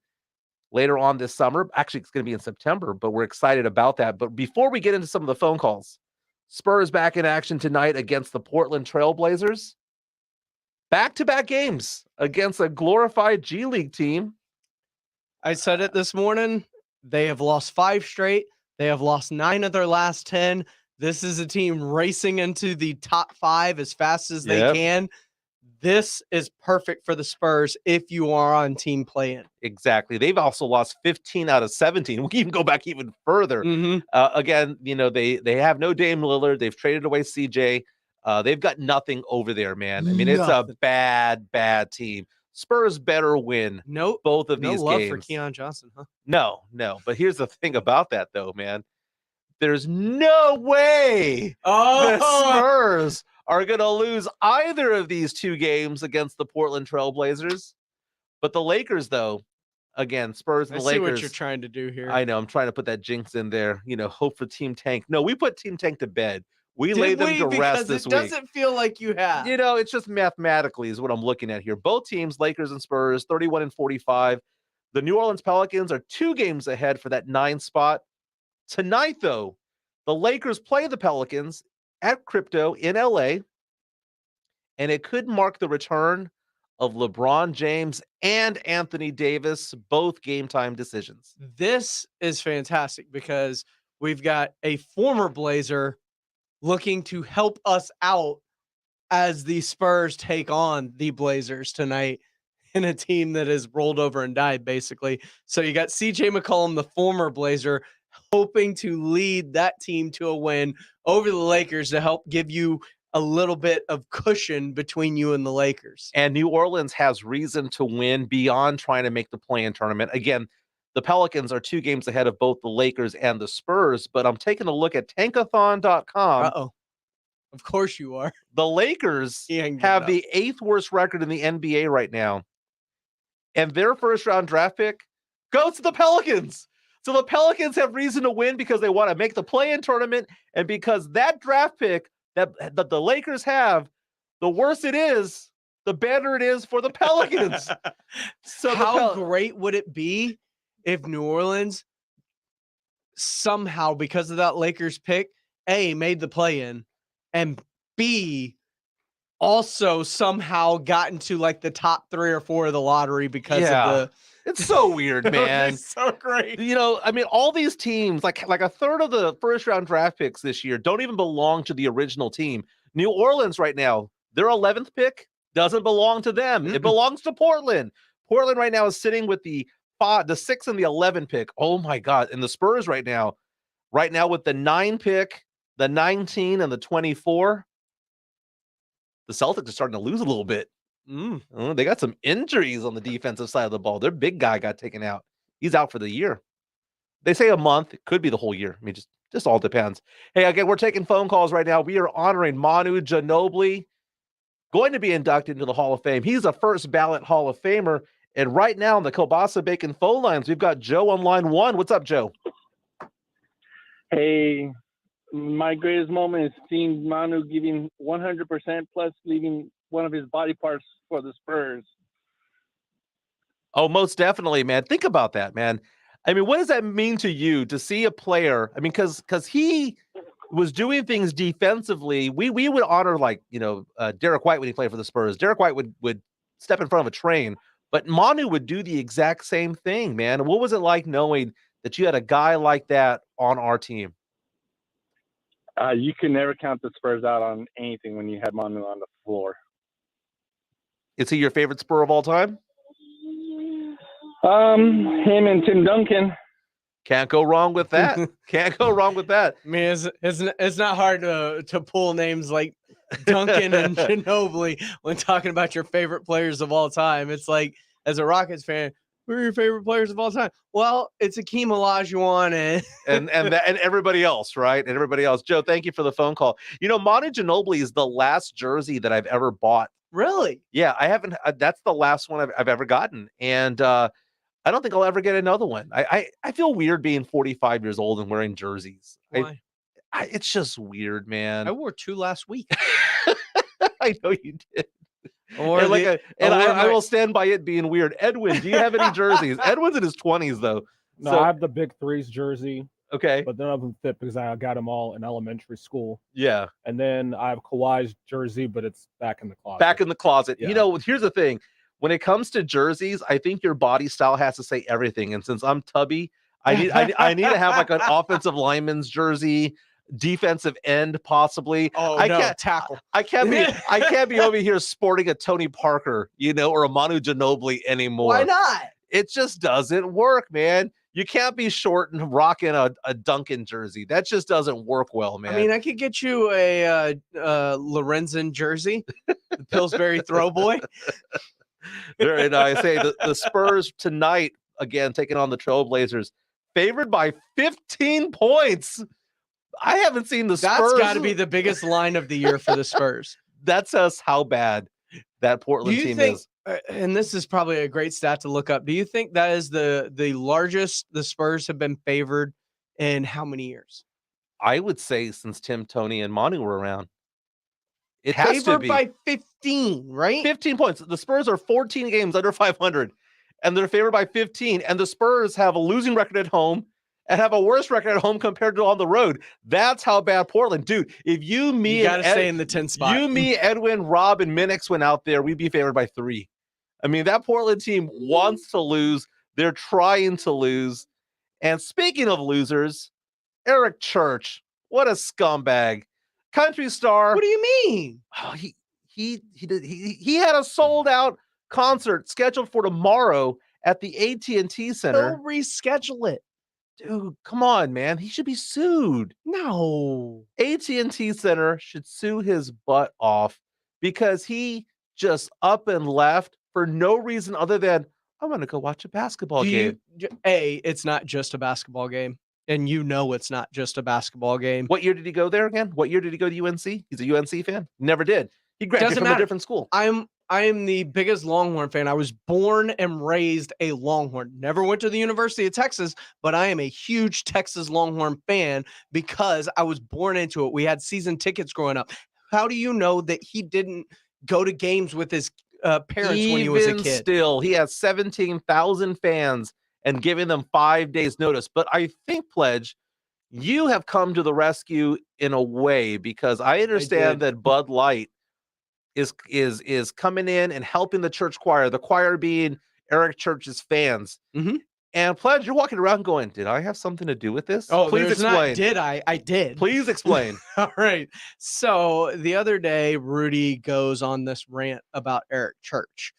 later on this summer. Actually, it's going to be in September, but we're excited about that. But before we get into some of the phone calls, Spurs back in action tonight against the Portland Trailblazers. Back-to-back games against a glorified G League team. I said it this morning. They have lost 5 straight. They have lost 9 of their last 10. This is a team racing into the top 5 as fast as they can. This is perfect for the Spurs if you are on team play-in. Exactly. They've also lost 15 out of 17. We can even go back even further. Again, you know, they have no Dame Lillard. They've traded away CJ. They've got nothing over there, man. I mean, it's a bad team. Spurs better win both of these games. No love for Keon Johnson, huh? No. But here's the thing about that, though, man. There's no way the Spurs are going to lose either of these 2 games against the Portland Trailblazers. But the Lakers, though, again, Spurs and the Lakers. I see what you're trying to do here. I know. I'm trying to put that jinx in there. You know, hope for Team Tank. No, we put Team Tank to bed. We laid them to rest this week. It doesn't feel like you have. You know, it's just mathematically is what I'm looking at here. Both teams, Lakers and Spurs, 31 and 45. The New Orleans Pelicans are 2 games ahead for that 9 spot. Tonight, though, the Lakers play the Pelicans at Crypto in LA, and it could mark the return of LeBron James and Anthony Davis, both game time decisions. This is fantastic because we've got a former Blazer looking to help us out as the Spurs take on the Blazers tonight in a team that has rolled over and died, basically. So you got CJ McCollum, the former Blazer, hoping to lead that team to a win over the Lakers to help give you a little bit of cushion between you and the Lakers. And New Orleans has reason to win beyond trying to make the play-in tournament. Again, the Pelicans are 2 games ahead of both the Lakers and the Spurs, but I'm taking a look at tankathon.com. Uh-oh. Of course you are. The Lakers have the 8th worst record in the NBA right now, and their first-round draft pick goes to the Pelicans. So the Pelicans have reason to win because they want to make the play-in tournament, and because that draft pick that the Lakers have, the worse it is, the better it is for the Pelicans. So how great would it be if New Orleans somehow, because of that Lakers pick, A, made the play-in, and B, also somehow got into like the top 3 or 4 of the lottery because of the... It's so weird, man. It's so great. You know, I mean, all these teams, like a third of the first-round draft picks this year don't even belong to the original team. New Orleans right now, their 11th pick doesn't belong to them. It belongs to Portland. Portland right now is sitting with the 6 and the 11 pick. Oh my God. And the Spurs right now with the 9 pick, the 19 and the 24, the Celtics are starting to lose a little bit. They got some injuries on the defensive side of the ball. Their big guy got taken out. He's out for the year. They say a month. It could be the whole year. I mean, just all depends. Hey, again, we're taking phone calls right now. We are honoring Manu Ginobili, going to be inducted into the Hall of Fame. He's a first ballot Hall of Famer. And right now on the Kielbasa Bacon phone lines, we've got Joe on line 1. What's up, Joe? Hey, my greatest moment is seeing Manu giving 100% plus leaving one of his body parts for the Spurs. Oh, most definitely, man. Think about that, man. I mean, what does that mean to you to see a player? I mean, because he was doing things defensively, we would honor Derek White when he played for the Spurs. Derek White would step in front of a train, but Manu would do the exact same thing, man. What was it like knowing that you had a guy like that on our team? You can never count the Spurs out on anything when you had Manu on the floor. Is he your favorite Spur of all time? Him and Tim Duncan. Can't go wrong with that. Can't go wrong with that. I mean, it's not hard to pull names like Duncan and Ginobili when talking about your favorite players of all time. It's like, as a Rockets fan, who are your favorite players of all time? Well, it's Akeem Olajuwon and everybody else, right? And everybody else. Joe, thank you for the phone call. Manu Ginobili is the last jersey that I've ever bought. Really? Yeah, I haven't. That's the last one I've ever gotten, and I don't think I'll ever get another one. I feel weird being 45 years old and wearing jerseys. Why? It's just weird, man. I wore 2 last week. I know you did. I will stand by it being weird. Edwin, do you have any jerseys? Edwin's in his 20s, though. No, I have the Big Threes jersey. Okay. But none of them fit because I got them all in elementary school. Yeah. And then I have Kawhi's jersey, but it's back in the closet. Back in the closet. Yeah. Here's the thing. When it comes to jerseys, I think your body style has to say everything. And since I'm tubby, I need to have like an offensive lineman's jersey, defensive end possibly. Oh, can't tackle. I can't be over here sporting a Tony Parker, or a Manu Ginobili anymore. Why not? It just doesn't work, man. You can't be short and rocking a Duncan jersey. That just doesn't work well, man. I mean, I could get you a Lorenzen jersey, the Pillsbury throw boy. Very nice. Hey, the Spurs tonight, again, taking on the Trailblazers, favored by 15 points. I haven't seen the Spurs. That's got to be the biggest line of the year for the Spurs. That says how bad that Portland team is. And this is probably a great stat to look up. Do you think that is the largest the Spurs have been favored in how many years? I would say since Tim, Tony, and Manu were around. It has to Favored be. by 15, right? 15 points. The Spurs are 14 games under 500, and they're favored by 15. And the Spurs have a losing record at home and have a worse record at home compared to on the road. That's how bad Portland. Dude, if you gotta stay in the 10 spot. You, me, Edwin, Rob, and Minix went out there, we'd be favored by 3. I mean, that Portland team wants to lose. They're trying to lose. And speaking of losers, Eric Church, what a scumbag. Country star. What do you mean? Oh, he had a sold out concert scheduled for tomorrow at the AT&T Center. They'll reschedule it. Dude, come on, man. He should be sued. No. AT&T Center should sue his butt off because he just up and left for no reason other than, I'm going to go watch a basketball game. It's not just a basketball game. And it's not just a basketball game. What year did he go there again? What year did he go to UNC? He's a UNC fan? Never did. He graduated from a different school. I am the biggest Longhorn fan. I was born and raised a Longhorn. Never went to the University of Texas, but I am a huge Texas Longhorn fan because I was born into it. We had season tickets growing up. How do you know that he didn't go to games with his parents when he was a kid? Still, he has 17,000 fans and giving them 5 days notice. But I think, Pledge, you have come to the rescue in a way because I understand that Bud Light is coming in and helping the church choir, the choir being Eric Church's fans. Mm-hmm. And Pledge, you're walking around going, did I have something to do with this? Oh, please explain. Did I? I did. Please explain. All right. So the other day, Rudy goes on this rant about Eric Church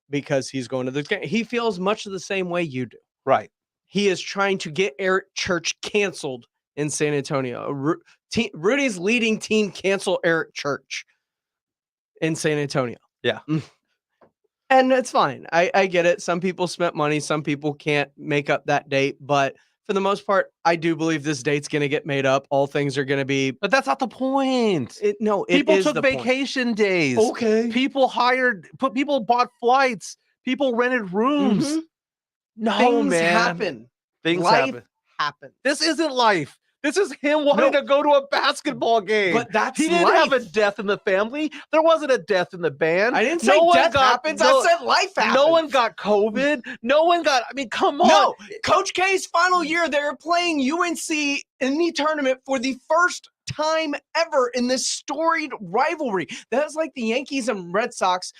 because he's going to the game. He feels much of the same way you do. Right. He is trying to get Eric Church canceled in San Antonio. Rudy's leading team cancel Eric Church in San Antonio. Yeah. And it's fine. I get it. Some people spent money. Some people can't make up that date. But for the most part, I do believe this date's going to get made up. All things are going to be. But that's not the point. People took vacation days. Okay. People bought flights. People rented rooms. Mm-hmm. No, things man. happen. Life happen. This isn't life. This is him wanting to go to a basketball game. But that's he didn't life. have a death in the family. There wasn't a death in the band. I didn't say death happens. I said life happens. No one got COVID. No one got. I mean, come on. No, Coach K's final year, they were playing UNC in the tournament for the first time ever in this storied rivalry. That's like the Yankees and Red Sox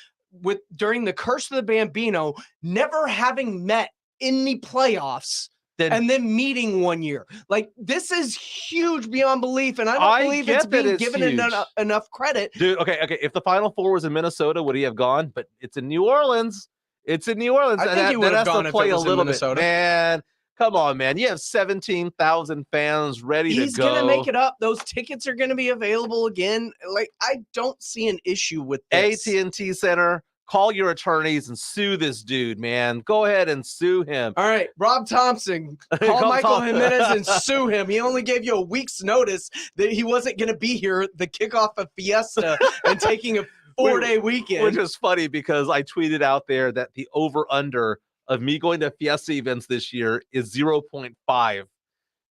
during the curse of the Bambino, never having met in the playoffs and then meeting one year. Like, this is huge beyond belief, and I don't believe it's being given enough credit. Dude, okay. If the Final Four was in Minnesota, would he have gone? But it's in New Orleans. It's in New Orleans. I think he would have gone if it was in Minnesota. Man, come on, man. You have 17,000 fans ready to go. He's going to make it up. Those tickets are going to be available again. Like, I don't see an issue with this. AT&T Center, call your attorneys and sue this dude, man. Go ahead and sue him. All right, Rob Thompson, call Michael Jimenez and sue him. He only gave you a week's notice that he wasn't going to be here the kickoff of Fiesta and taking a 4-day weekend. Which is funny because I tweeted out there that the over-under of me going to Fiesta events this year is 0.5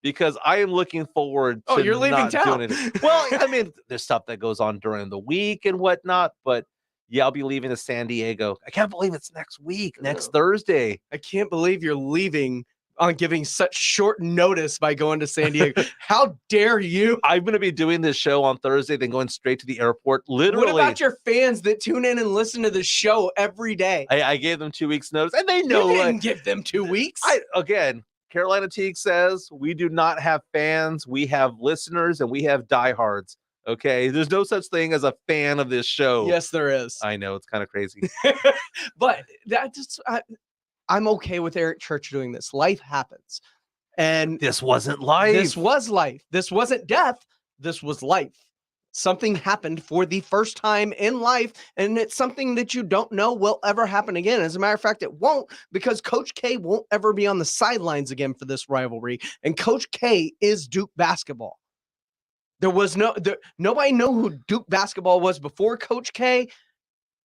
because I am looking forward to you're leaving not town. doing it. Well, I mean, there's stuff that goes on during the week and whatnot, but yeah, I'll be leaving to San Diego. I can't believe it's next week, next Thursday. I can't believe you're leaving on giving such short notice by going to San Diego. How dare you? I'm going to be doing this show on Thursday, then going straight to the airport. Literally. What about your fans that tune in and listen to the show every day? I gave them 2 weeks notice, and they know. You didn't give them 2 weeks. Again, Carolina Teague says we do not have fans. We have listeners, and we have diehards. Okay, there's no such thing as a fan of this show. Yes, there is. I know, it's kind of crazy. But I'm okay with Eric Church doing this. Life happens. And this wasn't life. This was life. This wasn't death. This was life. Something happened for the first time in life, and it's something that you don't know will ever happen again. As a matter of fact, it won't, because Coach K won't ever be on the sidelines again for this rivalry. And Coach K is Duke basketball. There was nobody knew who Duke basketball was before Coach K,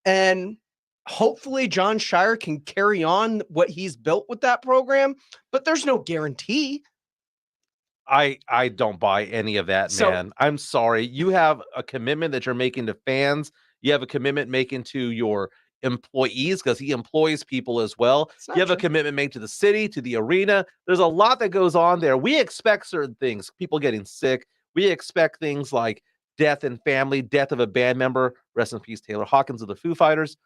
and hopefully John Shire can carry on what he's built with that program, but there's no guarantee. I don't buy any of that, man. I'm sorry. You have a commitment that you're making to fans. You have a commitment making to your employees, because he employs people as well. You have a commitment made to the city, to the arena. There's a lot that goes on there. We expect certain things, people getting sick. We expect things like death in family, death of a band member. Rest in peace, Taylor Hawkins of the Foo Fighters.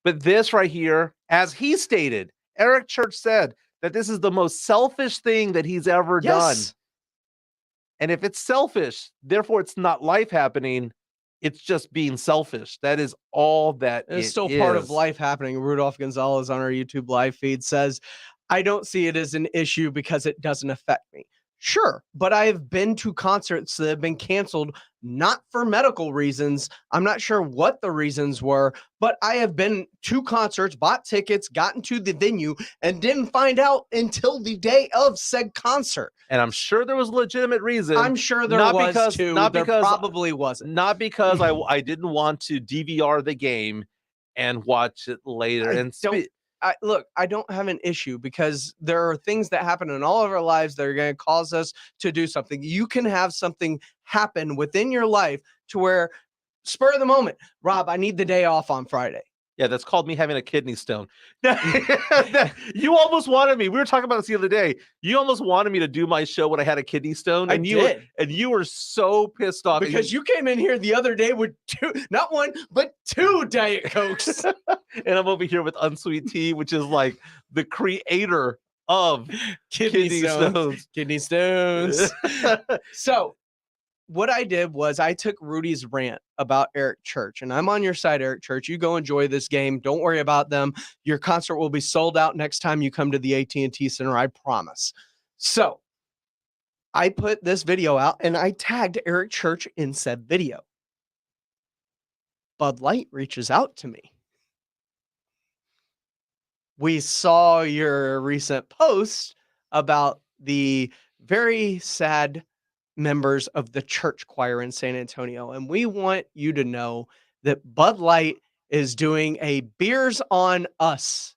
But this right here, as he stated, Eric Church said that this is the most selfish thing that he's ever done. And if it's selfish, therefore it's not life happening. It's just being selfish. That is all that it's still part of life happening. Rudolph Gonzalez on our YouTube live feed says, I don't see it as an issue because it doesn't affect me. Sure, but I have been to concerts that have been canceled, not for medical reasons. I'm not sure what the reasons were, but I have been to concerts, bought tickets, gotten to the venue, and didn't find out until the day of said concert. And I'm sure there was a legitimate reason. I'm sure there was too. There probably wasn't. Not because I didn't want to DVR the game and watch it later. Look, I don't have an issue, because there are things that happen in all of our lives that are going to cause us to do something. You can have something happen within your life to where, spur of the moment, Rob, I need the day off on Friday. Yeah, that's called me having a kidney stone. You almost wanted me. We were talking about this the other day. You almost wanted me to do my show when I had a kidney stone. And you were so pissed off. Because you came in here the other day with not one, but 2 Diet Cokes. And I'm over here with Unsweet Tea, which is like the creator of kidney stones. Kidney stones. So what I did was I took Rudy's rant about Eric Church, and I'm on your side, Eric Church. You go enjoy this game. Don't worry about them. Your concert will be sold out next time you come to the AT&T Center, I promise. So I put this video out, and I tagged Eric Church in said video. Bud Light reaches out to me. We saw your recent post about the very sad members of the church choir in San Antonio, and we want you to know that Bud Light is doing a Beers on Us.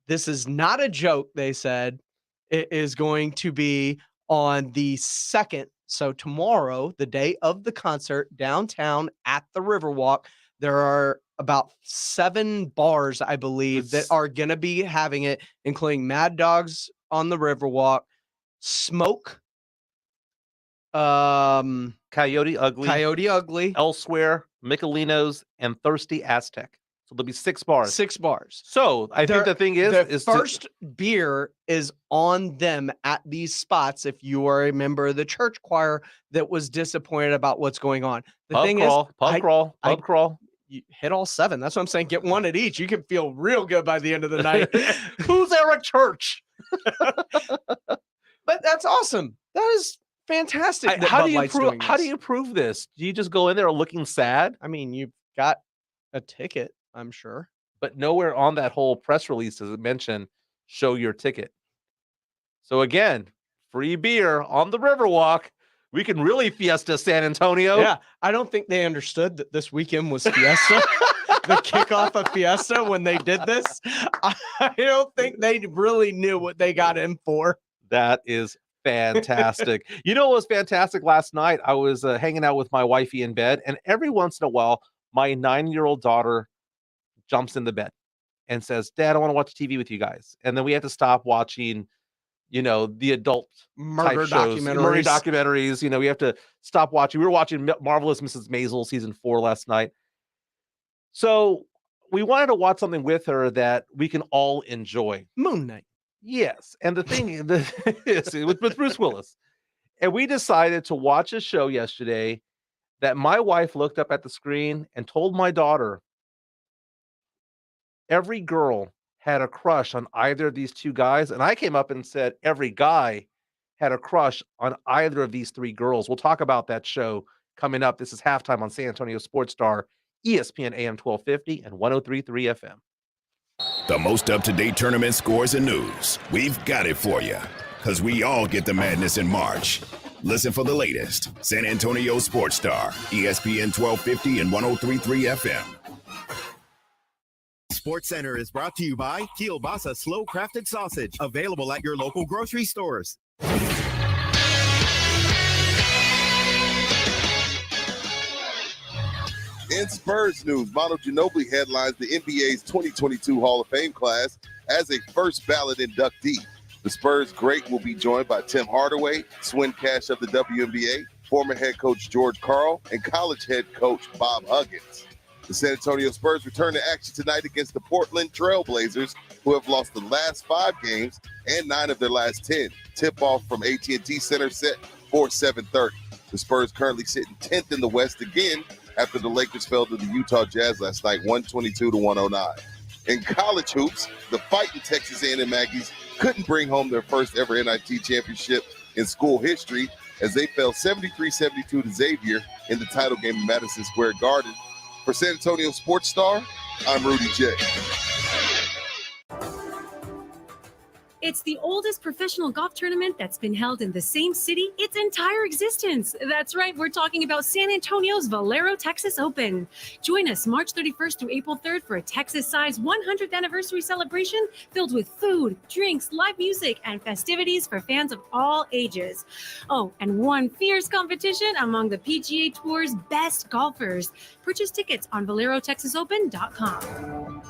This is not a joke, they said. It is going to be on the 2nd, so tomorrow, the day of the concert, downtown at the Riverwalk. There are about 7 bars, I believe, that are going to be having it, including Mad Dogs on the Riverwalk, Smoke, Coyote Ugly, Elsewhere, Michelinos, and Thirsty Aztec. So there'll be 6 bars. 6 bars. So I think the thing is the first beer is on them at these spots. If you are a member of the church choir that was disappointed about what's going on, the pub thing crawl, is, pub crawl. You hit all 7. That's what I'm saying. Get 1 at each. You can feel real good by the end of the night. Who's Eric Church? But that's awesome. That is fantastic. How do you prove this? Do you just go in there looking sad? I mean, you've got a ticket, I'm sure. But nowhere on that whole press release does it mention show your ticket. So again, free beer on the Riverwalk. We can really Fiesta San Antonio. Yeah, I don't think they understood that this weekend was Fiesta. The kickoff of Fiesta when they did this. I don't think they really knew what they got in for. That is fantastic. You know what was fantastic last night? I was hanging out with my wifey in bed, and every once in a while, my 9-year-old daughter jumps in the bed and says, Dad, I want to watch TV with you guys. And then we have to stop watching, the adult murder documentaries. We have to stop watching. We were watching Marvelous Mrs. Maisel season 4 last night. So we wanted to watch something with her that we can all enjoy. Moon Knight. Yes. And the thing is with Bruce Willis. And we decided to watch a show yesterday that my wife looked up at the screen and told my daughter every girl had a crush on either of these 2 guys. And I came up and said every guy had a crush on either of these 3 girls. We'll talk about that show coming up. This is Halftime on San Antonio Sports Star, ESPN AM 1250 and 103.3 FM. The most up-to-date tournament scores and news. We've got it for you, because we all get the madness in March. Listen for the latest. San Antonio Sports Star, ESPN 1250 and 103.3 FM. Sports Center is brought to you by Kielbasa Slow Crafted Sausage, available at your local grocery stores. In Spurs news, Manu Ginobili headlines the NBA's 2022 Hall of Fame class as a first ballot inductee. The Spurs great will be joined by Tim Hardaway, Swin Cash of the WNBA, former head coach George Karl, and college head coach Bob Huggins. The San Antonio Spurs return to action tonight against the Portland Trailblazers, who have lost the last 5 games and 9 of their last 10. Tip-off from AT&T Center set for 7:30. The Spurs currently sitting 10th in the West again after the Lakers fell to the Utah Jazz last night, 122-109. In college hoops, the Fighting Texas A&M Aggies couldn't bring home their first ever NIT championship in school history as they fell 73-72 to Xavier in the title game in Madison Square Garden. For San Antonio Sports Star, I'm Rudy J. It's the oldest professional golf tournament that's been held in the same city its entire existence. That's right, we're talking about San Antonio's Valero Texas Open. Join us March 31st through April 3rd for a Texas-sized 100th anniversary celebration filled with food, drinks, live music, and festivities for fans of all ages. Oh, and one fierce competition among the PGA Tour's best golfers. Purchase tickets on ValeroTexasOpen.com.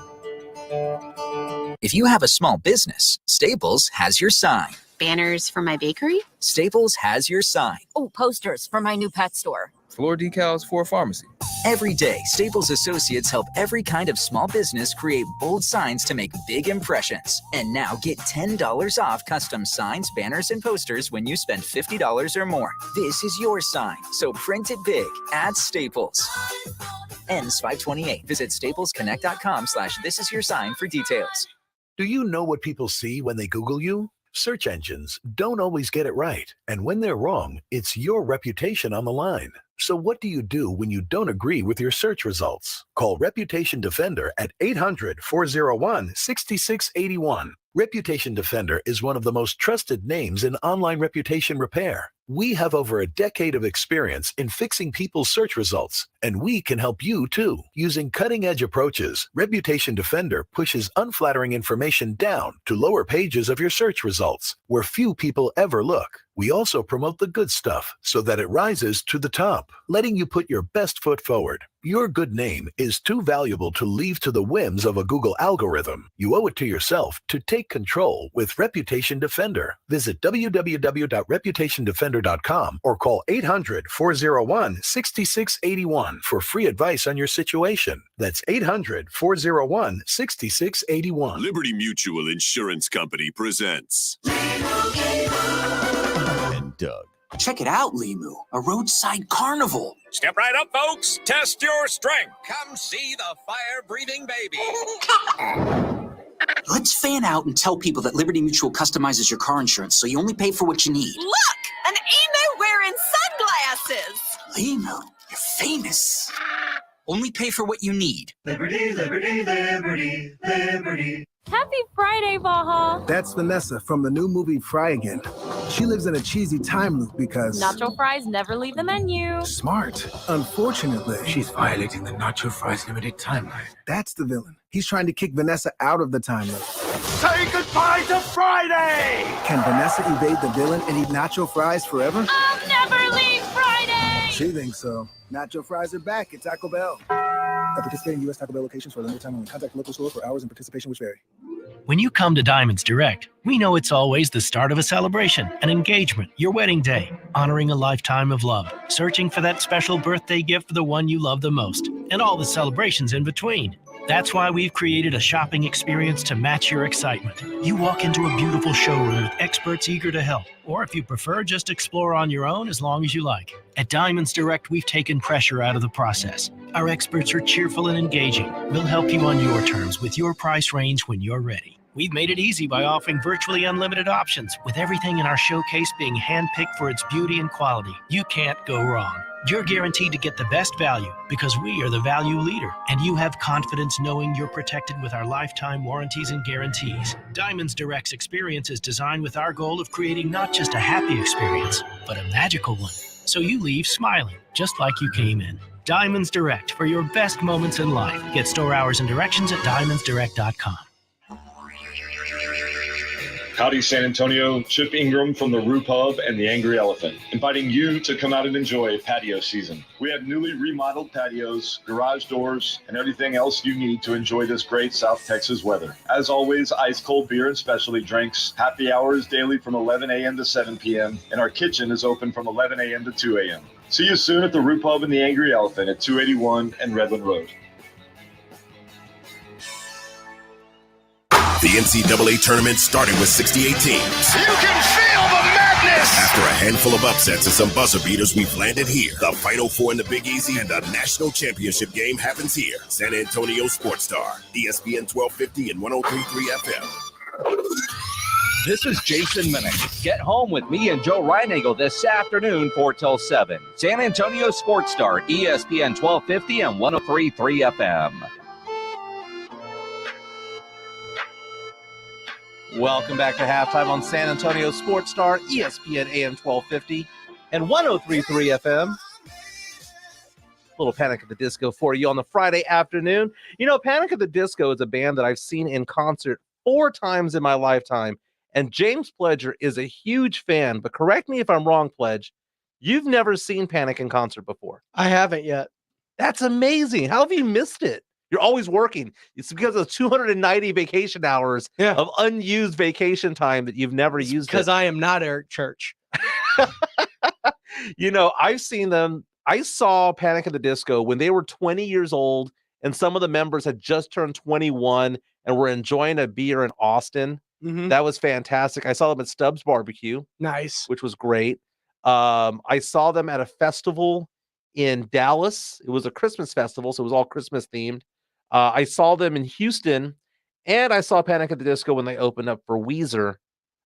If you have a small business, Staples has your sign. Banners for my bakery? Staples has your sign. Oh, posters for my new pet store. Floor decals for a pharmacy. Every day, Staples associates help every kind of small business create bold signs to make big impressions. And now get $10 off custom signs, banners, and posters when you spend $50 or more. This is your sign, so print it big at Staples. Ends 5/28. Visit staplesconnect.com/thisisyoursign for details. Do you know what people see when they Google you? Search engines don't always get it right. And when they're wrong, it's your reputation on the line. So what do you do when you don't agree with your search results? Call Reputation Defender at 800-401-6681. Reputation Defender is one of the most trusted names in online reputation repair. We have over a decade of experience in fixing people's search results, and we can help you too. Using cutting-edge approaches, Reputation Defender pushes unflattering information down to lower pages of your search results, where few people ever look. We also promote the good stuff so that it rises to the top, letting you put your best foot forward. Your good name is too valuable to leave to the whims of a Google algorithm. You owe it to yourself to take control with Reputation Defender. Visit www.reputationdefender.com or call 800-401-6681 for free advice on your situation. That's 800-401-6681. Liberty Mutual Insurance Company presents And Doug. Check it out, Limu, a roadside carnival. Step right up, folks. Test your strength. Come see the fire-breathing baby. Let's fan out and tell people that Liberty Mutual customizes your car insurance so you only pay for what you need. Look, an emu wearing sunglasses. Limu, you're famous. Only pay for what you need. Liberty, liberty, liberty, liberty. Happy Friday, Baja. That's Vanessa from the new movie Fry Again. She lives in a cheesy time loop because... Nacho fries never leave the menu. Smart. Unfortunately... She's violating the Nacho Fries limited timeline. That's the villain. He's trying to kick Vanessa out of the time loop. Say goodbye to Friday! Can Vanessa evade the villain and eat nacho fries forever? I'll never leave Friday. She thinks so. Nacho fries are back at Taco Bell. At participating U.S. Taco Bell locations for a limited time only. Contact local store for hours and participation which vary. When you come to Diamonds Direct, we know it's always the start of a celebration, an engagement, your wedding day, honoring a lifetime of love, searching for that special birthday gift for the one you love the most, and all the celebrations in between. That's why we've created a shopping experience to match your excitement. You walk into a beautiful showroom with experts eager to help, or if you prefer, just explore on your own as long as you like. At Diamonds Direct, we've taken pressure out of the process. Our experts are cheerful and engaging. We'll help you on your terms with your price range when you're ready. We've made it easy by offering virtually unlimited options, with everything in our showcase being handpicked for its beauty and quality. You can't go wrong. You're guaranteed to get the best value because we are the value leader, and you have confidence knowing you're protected with our lifetime warranties and guarantees. Diamonds Direct's experience is designed with our goal of creating not just a happy experience, but a magical one. So you leave smiling, just like you came in. Diamonds Direct, for your best moments in life. Get store hours and directions at diamondsdirect.com. Howdy, San Antonio. Chip Ingram from the Roo Pub and the Angry Elephant, inviting you to come out and enjoy patio season. We have newly remodeled patios, garage doors, and everything else you need to enjoy this great South Texas weather. As always, ice cold beer and specialty drinks. Happy hours daily from 11 a.m. to 7 p.m. And our kitchen is open from 11 a.m. to 2 a.m. See you soon at the Roo Pub and the Angry Elephant at 281 and Redland Road. The NCAA tournament started with 68 teams. You can feel the madness! After a handful of upsets and some buzzer beaters, we've landed here. The Final Four in the Big Easy and the national championship game happens here. San Antonio Sports Star, ESPN 1250 and 103.3 FM. This is Jason Minnick. Get home with me and Joe Reinagle this afternoon 4 till 7. San Antonio Sports Star, ESPN 1250 and 103.3 FM. Welcome back to halftime on San Antonio Sports Star, ESPN AM 1250 and 103.3 FM. Little Panic at the Disco for you on the Friday afternoon. You know, Panic at the Disco is a band that I've seen in concert 4 times in my lifetime, and James Pledger is a huge fan. But correct me if I'm wrong, Pledge. You've never seen Panic in concert before. I haven't yet. That's amazing. How have you missed it? You're always working. It's because of 290 vacation hours of unused vacation time that you've never used. Because I am not Eric Church. You know, I've seen them. I saw Panic at the Disco when they were 20 years old, and some of the members had just turned 21 and were enjoying a beer in Austin. Mm-hmm. That was fantastic. I saw them at Stubbs Barbecue. Nice. Which was great. I saw them at a festival in Dallas. It was a Christmas festival, so it was all Christmas themed. I saw them in Houston, and I saw Panic at the Disco when they opened up for Weezer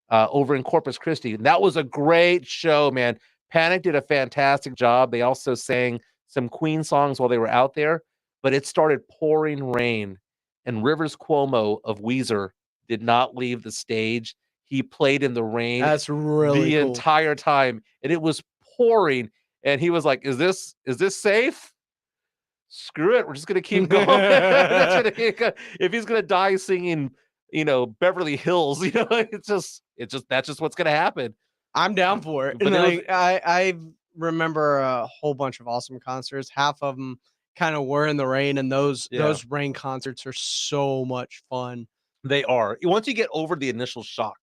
over in Corpus Christi. And that was a great show, man. Panic did a fantastic job. They also sang some Queen songs while they were out there, but it started pouring rain, and Rivers Cuomo of Weezer did not leave the stage. He played in the rain. That's really the cool. entire time, and it was pouring, and he was like, is this safe? Screw it, we're just gonna keep going. If he's gonna die singing, you know, Beverly Hills, you know, it's just that's just what's gonna happen. I'm down for it. But And, it was- like, I remember a whole bunch of awesome concerts. Half of them kind of were in the rain, and those rain concerts are so much fun. They are. Once you get over the initial shock,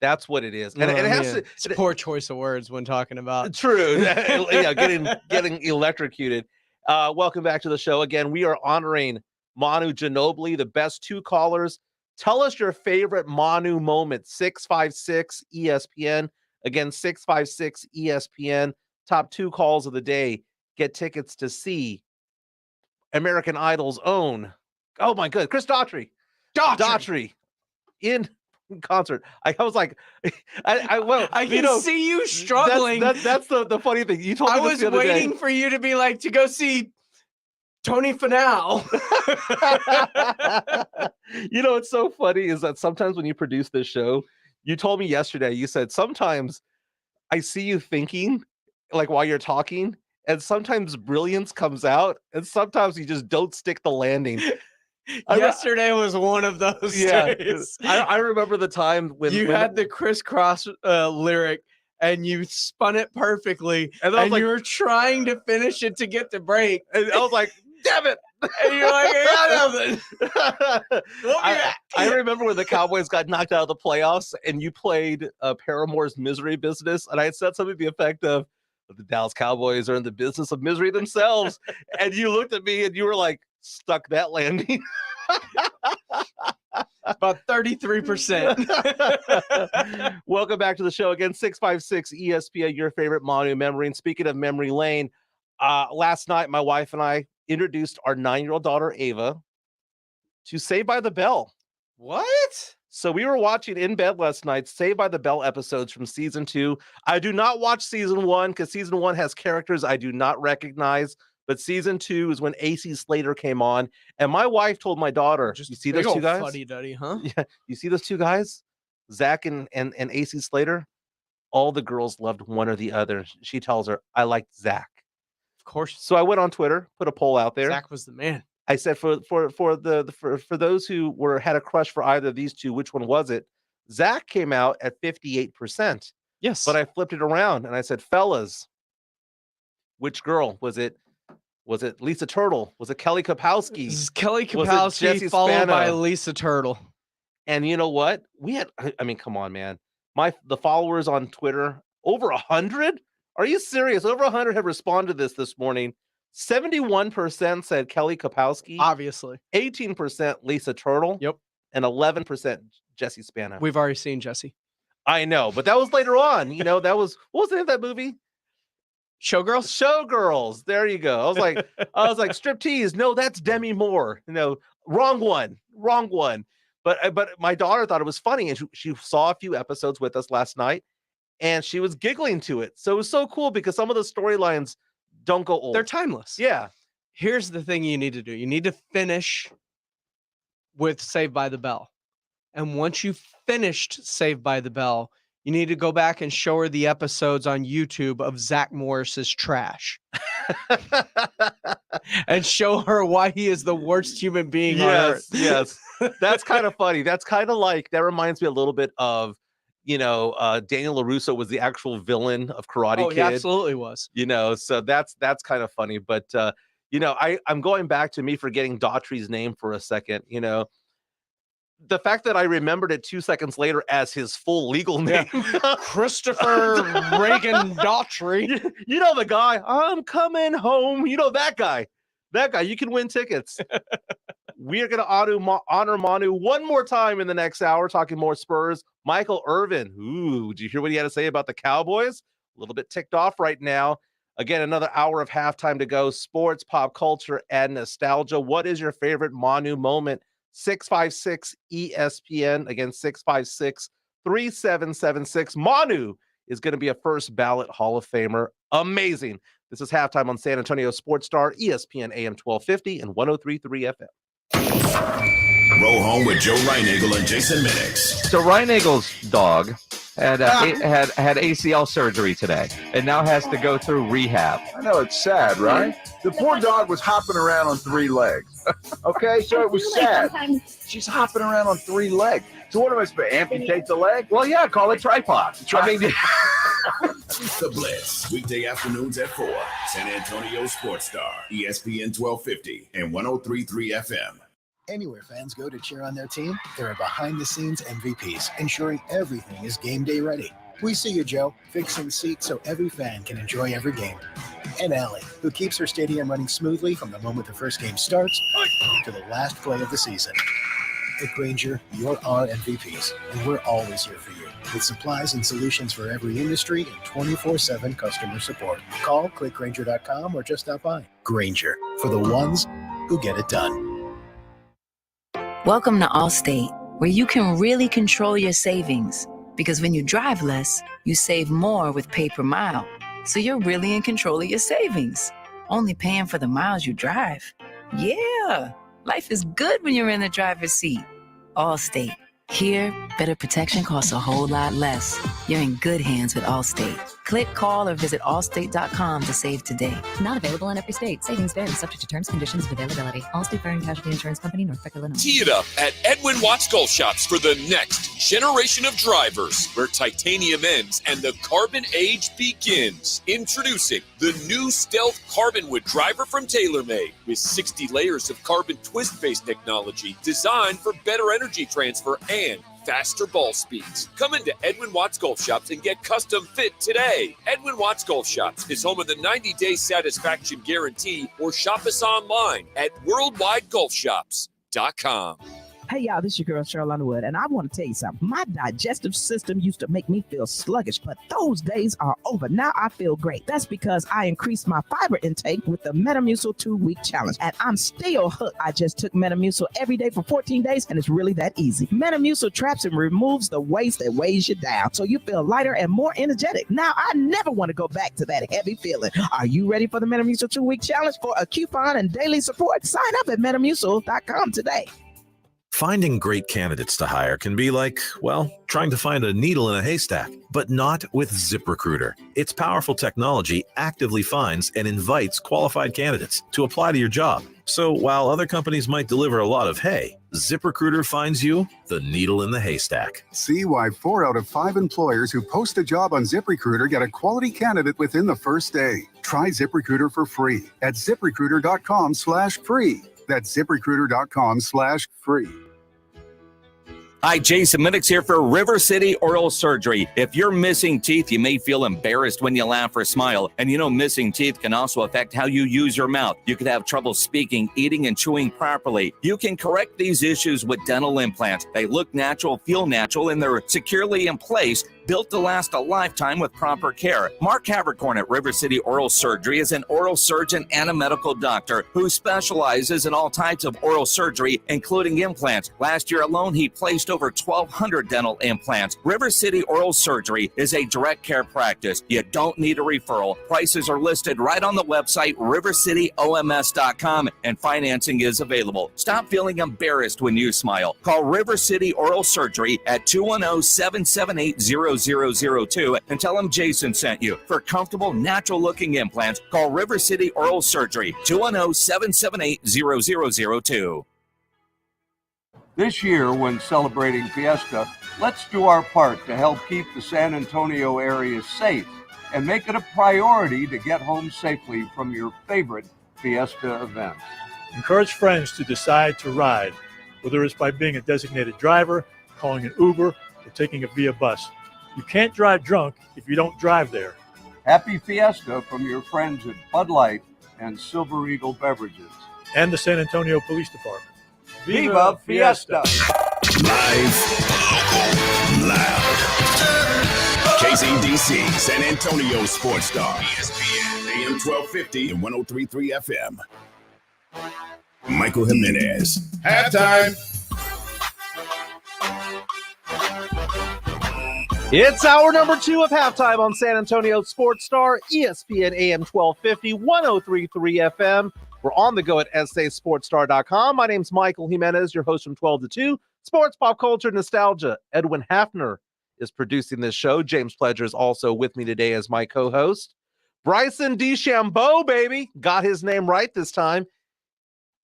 that's what it is. And Well, it has man, to. it's a poor choice of words when talking about. True. Yeah, getting electrocuted. Welcome back to the show. Again, we are honoring Manu Ginobili, the best 2 callers. Tell us your favorite Manu moment. 656 ESPN. Again, 656 ESPN. Top 2 calls of the day. Get tickets to see American Idol's own. Oh my God, Chris Daughtry. Daughtry in concert. I was like, I can see you struggling. That's the funny thing. You told me I this was the other waiting day. for you to be like, to go see Tony Finau. What's so funny is that sometimes when you produce this show, you told me yesterday, you said sometimes I see you thinking like while you're talking, and sometimes brilliance comes out, and sometimes you just don't stick the landing. Yesterday was one of those days. I remember the time when you had the crisscross lyric and you spun it perfectly, and you were trying to finish it to get the break. And I was like, damn it. And you're like, I got nothing. I remember when the Cowboys got knocked out of the playoffs and you played Paramore's Misery Business, and I had said something to the effect of, the Dallas Cowboys are in the business of misery themselves. And you looked at me and you were like, stuck that landing. About 33%. Welcome back to the show again. 656 ESPN, your favorite Manu memory. And speaking of memory lane, last night my wife and I introduced our 9-year-old daughter Ava to Saved by the Bell. What? So we were watching in bed last night Saved by the Bell episodes from season 2. I do not watch season 1 because season 1 has characters I do not recognize. But season 2 is when AC Slater came on, and my wife told my daughter, "You see those 2 guys? Fuddy duddy, huh? Yeah, you see those 2 guys, Zach and AC Slater. All the girls loved one or the other." She tells her, "I liked Zach." Of course. So I went on Twitter, put a poll out there. Zach was the man. I said, for those who had a crush for either of these 2, which one was it? Zach came out at 58%. Yes, but I flipped it around and I said, fellas, which girl was it? Was it Lisa Turtle? Was it Kelly Kapowski? This is Kelly Kapowski followed by Lisa Turtle. And you know what? Come on, man. The followers on Twitter, over 100? Are you serious? Over 100 have responded to this morning. 71% said Kelly Kapowski. Obviously. 18% Lisa Turtle. Yep. And 11% Jesse Spano. We've already seen Jesse. I know, but that was later on. That was, what was the name of that movie? Showgirls? Showgirls. There you go. I was like, striptease. No, that's Demi Moore. Wrong one. But my daughter thought it was funny, and she saw a few episodes with us last night, and she was giggling to it. So it was so cool because some of the storylines don't go old. They're timeless. Yeah. Here's the thing you need to do. You need to finish with Saved by the Bell. And once you've finished Saved by the Bell, you need to go back and show her the episodes on YouTube of Zach Morris's trash. And show her why he is the worst human being on earth. Yes. That's kind of funny. That's kind of like, that reminds me a little bit of, Daniel LaRusso was the actual villain of Karate Kid. He absolutely was. So that's kind of funny. But, I'm going back to me forgetting Daughtry's name for a second, the fact that I remembered it 2 seconds later as his full legal name. Yeah. Christopher Reagan Daughtry. The guy, I'm coming home. That guy. You can win tickets. We are going to honor Manu one more time in the next hour, talking more Spurs. Michael Irvin. Ooh, did you hear what he had to say about the Cowboys? A little bit ticked off right now. Again, another hour of halftime to go. Sports, pop culture, and nostalgia. What is your favorite Manu moment? 656 ESPN. Again, 656-3776. Manu is going to be a first ballot Hall of Famer. Amazing. This is halftime on San Antonio Sports Star, ESPN AM 1250 and 103.3 FM. Roll home with Joe Reinagle and Jason Minix. So Reinagel's dog had ACL surgery today and now has to go through rehab. I know, it's sad, right? The poor dog was hopping around on 3 legs. Okay, so it was sad. She's hopping around on 3 legs. So what am I supposed to amputate the leg? Well, yeah, call it tripod. I mean, The Blitz, weekday afternoons at 4. San Antonio Sports Star, ESPN 1250 and 103.3 FM. Anywhere fans go to cheer on their team, there are behind-the-scenes MVPs, ensuring everything is game day ready. We see you, Joe, fixing seats so every fan can enjoy every game. And Allie, who keeps her stadium running smoothly from the moment the first game starts to the last play of the season. At Grainger, you're our MVPs, and we're always here for you, with supplies and solutions for every industry and 24/7 customer support. Call, click Grainger.com, or just stop by. Grainger, for the ones who get it done. Welcome to Allstate, where you can really control your savings. Because when you drive less, you save more with pay per mile. So you're really in control of your savings, only paying for the miles you drive. Yeah, life is good when you're in the driver's seat. Allstate. Here, better protection costs a whole lot less. You're in good hands with Allstate. Click, call, or visit allstate.com to save today. Not available in every state. Savings vary, subject to terms, conditions, and availability. Allstate Fire and Casualty Insurance Company, Norfolk, Illinois. Tee it up at Edwin Watts Golf Shops for the next generation of drivers, where titanium ends and the carbon age begins. Introducing the new Stealth Carbon Wood driver from TaylorMade, with 60 layers of carbon twist-based technology designed for better energy transfer and faster ball speeds. Come into Edwin Watts Golf Shops and get custom fit today. Edwin Watts Golf Shops is home of the 90-day satisfaction guarantee, or shop us online at worldwidegolfshops.com. Hey, y'all, this is your girl, Cheryl Underwood, and I want to tell you something. My digestive system used to make me feel sluggish, but those days are over. Now I feel great. That's because I increased my fiber intake with the Metamucil 2-week challenge, and I'm still hooked. I just took Metamucil every day for 14 days, and it's really that easy. Metamucil traps and removes the waste that weighs you down, so you feel lighter and more energetic. Now I never want to go back to that heavy feeling. Are you ready for the Metamucil 2-week challenge? For a coupon and daily support, sign up at Metamucil.com today. Finding great candidates to hire can be like, well, trying to find a needle in a haystack, but not with ZipRecruiter. Its powerful technology actively finds and invites qualified candidates to apply to your job. So while other companies might deliver a lot of hay, ZipRecruiter finds you the needle in the haystack. See why 4 out of 5 employers who post a job on ZipRecruiter get a quality candidate within the first day. Try ZipRecruiter for free at ZipRecruiter.com/free. That's ZipRecruiter.com/free. Hi, Jason Minix here for River City Oral Surgery. If you're missing teeth, you may feel embarrassed when you laugh or smile. And you know, missing teeth can also affect how you use your mouth. You could have trouble speaking, eating, and chewing properly. You can correct these issues with dental implants. They look natural, feel natural, and they're securely in place, built to last a lifetime with proper care. Mark Havercorn at River City Oral Surgery is an oral surgeon and a medical doctor who specializes in all types of oral surgery, including implants. Last year alone, he placed over 1,200 dental implants. River City Oral Surgery is a direct care practice. You don't need a referral. Prices are listed right on the website, rivercityoms.com, and financing is available. Stop feeling embarrassed when you smile. Call River City Oral Surgery at 210-778-0002 and tell them Jason sent you. For comfortable, natural-looking implants, call River City Oral Surgery, 210-778-0002. This year, when celebrating Fiesta, let's do our part to help keep the San Antonio area safe and make it a priority to get home safely from your favorite Fiesta events. Encourage friends to decide to ride, whether it's by being a designated driver, calling an Uber, or taking a Via bus. You can't drive drunk if you don't drive there. Happy Fiesta from your friends at Bud Light and Silver Eagle Beverages. And the San Antonio Police Department. Viva Fiesta! Live, local, loud. KCDC, San Antonio Sports Star, ESPN, AM 1250 and 103.3 FM. Michael Jimenez. Halftime. It's hour number 2 of halftime on San Antonio Sports Star, ESPN AM 1250, 103.3 FM. We're on the go at sasportstar.com. My name's Michael Jimenez, your host from 12 to 2. Sports, pop culture, nostalgia. Edwin Hafner is producing this show. James Pledger is also with me today as my co-host. Bryson DeChambeau, baby, got his name right this time.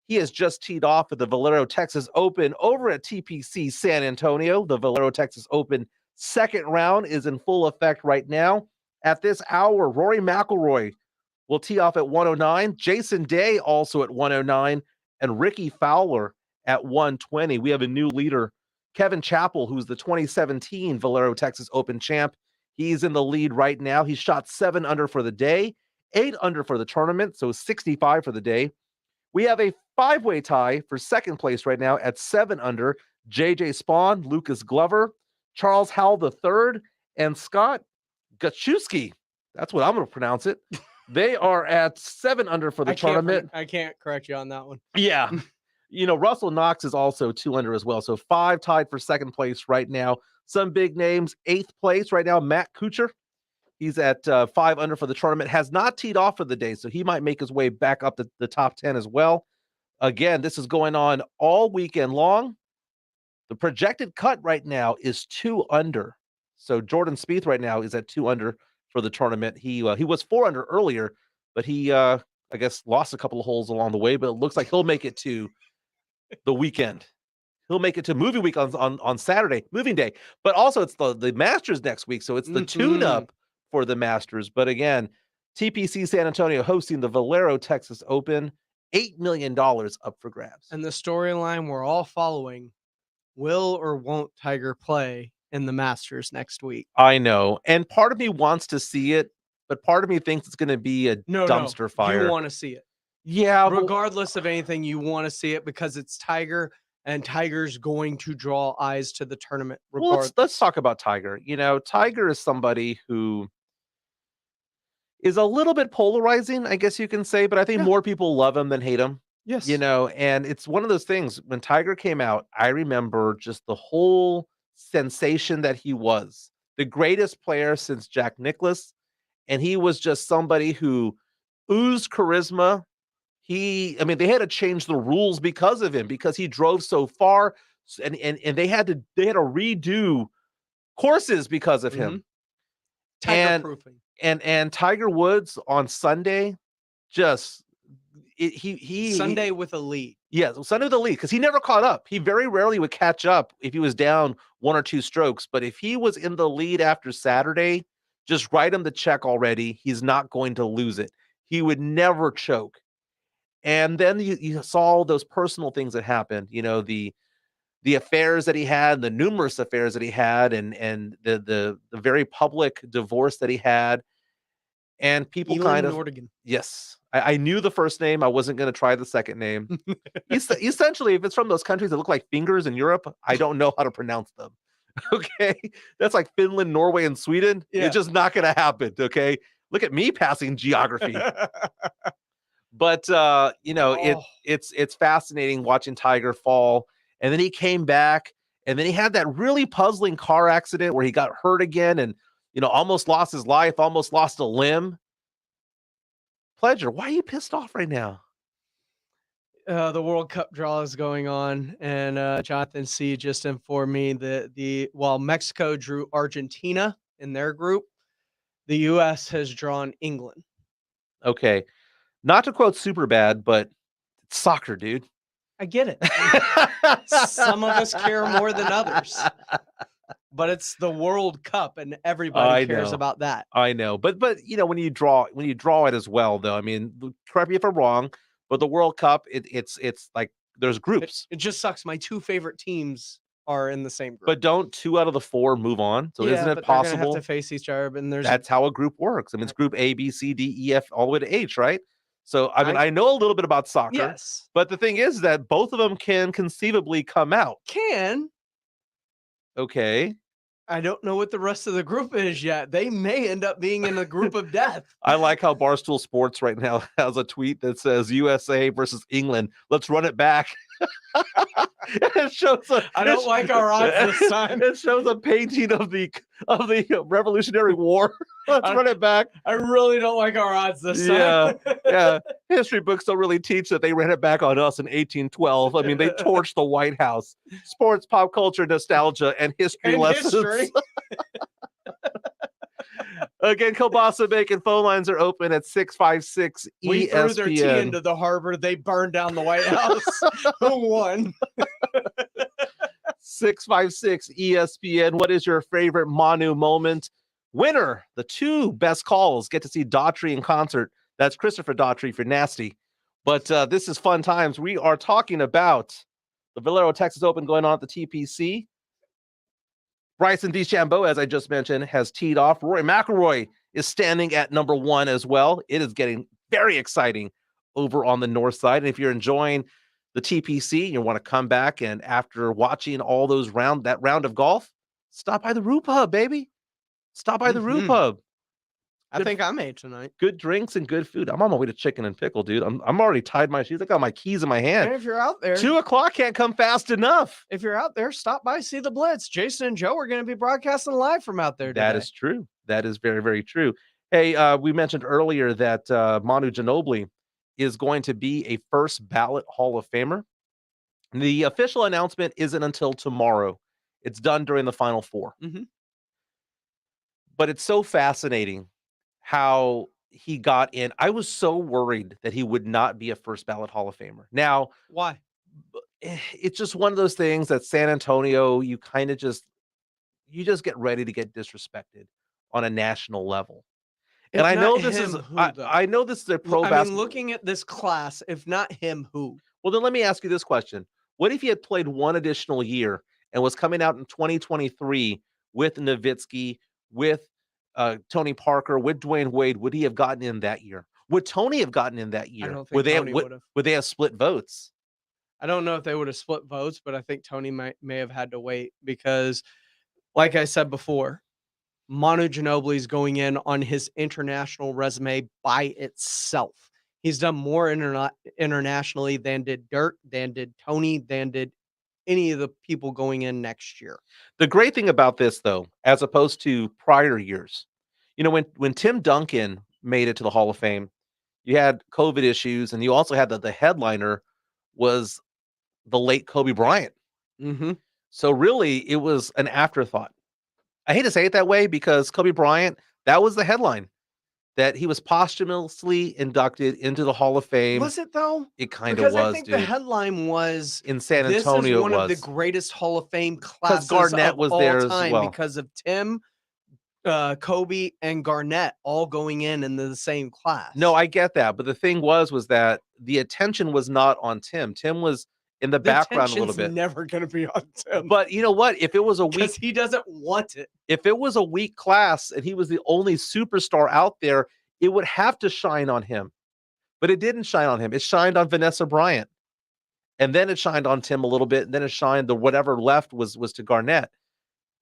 He has just teed off at the Valero Texas Open over at TPC San Antonio. The Valero Texas Open second round is in full effect right now. At this hour, Rory McIlroy will tee off at 109. Jason Day also at 109. And Ricky Fowler at 120. We have a new leader, Kevin Chappell, who's the 2017 Valero Texas Open champ. He's in the lead right now. He shot 7 under for the day, 8 under for the tournament, so 65 for the day. We have a 5-way tie for second place right now at 7 under. JJ Spawn, Lucas Glover, Charles Howell III, and Scott Gachewski. That's what I'm going to pronounce it. They are at 7 under for the tournament. I can't correct you on that one. Yeah. Russell Knox is also 2 under as well. So 5 tied for second place right now. Some big names. 8th place right now, Matt Kuchar. He's at 5 under for the tournament. Has not teed off for the day, so he might make his way back up the top 10 as well. Again, this is going on all weekend long. The projected cut right now is 2 under. So Jordan Spieth right now is at 2 under for the tournament. He was 4 under earlier, but he I guess lost a couple of holes along the way, but it looks like he'll make it to the weekend. He'll make it to movie week on Saturday, moving day. But also it's the Masters next week, so it's the tune-up for the Masters. But again, TPC San Antonio hosting the Valero Texas Open, $8 million up for grabs. And the storyline we're all following, will or won't Tiger play in the Masters next week? I know. And part of me wants to see it, but part of me thinks it's going to be a dumpster fire. You want to see it. Yeah. Regardless of anything, you want to see it because it's Tiger, and Tiger's going to draw eyes to the tournament. Well, let's talk about Tiger. Tiger is somebody who is a little bit polarizing, I guess you can say, but I think more people love him than hate him. Yes. And it's one of those things. When Tiger came out, I remember just the whole sensation that he was. The greatest player since Jack Nicklaus. And he was just somebody who oozed charisma. They had to change the rules because of him, because he drove so far, and they had to redo courses because of him. Tiger proofing. And Tiger Woods on Sunday, Sunday with a lead. Yeah, Sunday with a lead, because he never caught up. He very rarely would catch up if he was down 1 or 2 strokes. But if he was in the lead after Saturday, just write him the check already. He's not going to lose it. He would never choke. And then you saw all those personal things that happened. The affairs that he had, the numerous affairs that he had, and the very public divorce that he had. And people Nordegren. Yes. I knew the first name. I wasn't going to try the second name. Essentially, if it's from those countries that look like fingers in Europe, I don't know how to pronounce them. Okay. That's like Finland, Norway, and Sweden. Yeah. It's just not going to happen. Okay. Look at me passing geography. But, it's fascinating watching Tiger fall. And then he came back, and then he had that really puzzling car accident where he got hurt again and, almost lost his life, almost lost a limb. Pledger, why are you pissed off right now? The World Cup draw is going on, and Jonathan C. just informed me that while Mexico drew Argentina in their group, the U.S. has drawn England. Okay. Not to quote Superbad, but it's soccer, dude. I get it. Some of us care more than others. But it's the World Cup, and everybody cares about that. I know. But when you draw it as well, though, correct me if I'm wrong, but the World Cup, it's like there's groups. It just sucks. My 2 favorite teams are in the same group. But don't 2 out of the 4 move on? So isn't it possible? They're gonna have to face each other, and that's how a group works. It's group A, B, C, D, E, F, all the way to H, right? So, I know a little bit about soccer. Yes. But the thing is that both of them can conceivably come out. Okay. I don't know what the rest of the group is yet. They may end up being in a group of death. I like how Barstool Sports right now has a tweet that says USA versus England. Let's run it back. It shows I don't like our odds this time. It shows a painting of the Revolutionary War. Let's run it back. I really don't like our odds this time. Yeah. History books don't really teach that they ran it back on us in 1812. They torched the White House. Sports, pop culture, nostalgia, and history lessons. Again, Kielbasa Bacon phone lines are open at 656 ESPN. We threw their tea into the harbor. They burned down the White House. Who won? 656 ESPN. What is your favorite Manu moment? Winner, the two best calls get to see Daughtry in concert. That's Christopher Daughtry for Nasty. But this is fun times. We are talking about the Valero Texas Open going on at the TPC. Bryson DeChambeau, as I just mentioned, has teed off. Rory McIlroy is standing at number 1 as well. It is getting very exciting over on the north side. And if you're enjoying the TPC, you want to come back and after watching all those that round of golf, stop by the Roo Pub, baby. Stop by the Roo Pub. I think I made tonight. Good drinks and good food. I'm on my way to Chicken and Pickle, dude. I'm already tied my shoes. I got my keys in my hand. And if you're out there, 2:00 can't come fast enough. If you're out there, stop by, see the Blitz. Jason and Joe are going to be broadcasting live from out there today. That is true. That is very, very true. Hey, we mentioned earlier that Manu Ginobili is going to be a first ballot Hall of Famer. The official announcement isn't until tomorrow. It's done during the Final Four. Mm-hmm. But it's so fascinating how he got in. I was so worried that he would not be a first ballot Hall of Famer. Now, why? It's just one of those things that San Antonio, you just get ready to get disrespected on a national level. And I know this is I know this is a pro basketball. I mean, looking at this class, if not him, who? Well, then let me ask you this question. What if he had played one additional year and was coming out in 2023 with Nowitzki, with Tony Parker, with Dwayne Wade? Would he have gotten in that year? Would Tony have gotten in that year? I don't think Tony would have. Would they have split votes? I don't know if they would have split votes, but I think Tony may have had to wait because, like I said before, Manu Ginobili is going in on his international resume by itself. He's done more internationally than did Dirk, than did Tony, than did any of the people going in next year. The great thing about this, though, as opposed to prior years, when Tim Duncan made it to the Hall of Fame, you had COVID issues, and you also had the headliner was the late Kobe Bryant. Mm-hmm. So really, it was an afterthought. I hate to say it that way because Kobe Bryant, that was the headline, that he was posthumously inducted into the Hall of Fame. Was it though? It kind of was, I think dude. the headline was in San Antonio. This is one of the was. greatest Hall of Fame classes Garnett of was all there time as well. because of Tim, Kobe, and Garnett all going in the same class. No, I get that, but the thing was that the attention was not on Tim. Tim was in the background a little bit. Never going to be on Tim. But you know what? If it was a weak, he doesn't want it. If it was a weak class and he was the only superstar out there, it would have to shine on him. But it didn't shine on him. It shined on Vanessa Bryant. And then it shined on Tim a little bit. And then it shined, whatever left was to Garnett.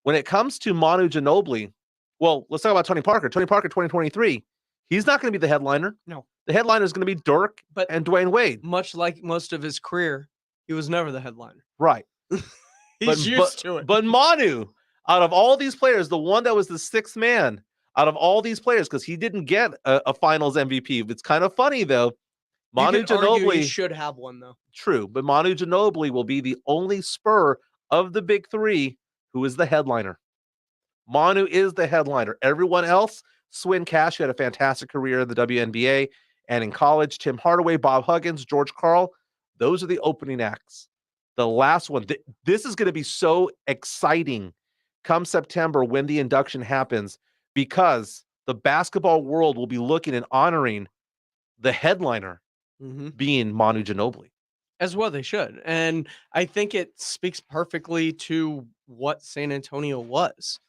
When it comes to Manu Ginobili, well, let's talk about Tony Parker. Tony Parker 2023. He's not going to be the headliner. No. The headliner is going to be Dirk and Dwayne Wade. Much like most of his career, he was never the headliner. Right. He's used to it. But Manu, out of all these players, the one that was the sixth man, out of all these players, because he didn't get a finals MVP. It's kind of funny, though. Manu Ginobili should have one, though. True, but Manu Ginobili will be the only Spur of the big three who is the headliner. Manu is the headliner. Everyone else, Swin Cash, who had a fantastic career in the WNBA and in college, Tim Hardaway, Bob Huggins, George Karl, those are the opening acts. The last one, this is going to be so exciting come September when the induction happens, because the basketball world will be looking and honoring the headliner being Manu Ginobili. As well they should. And I think it speaks perfectly to what San Antonio was.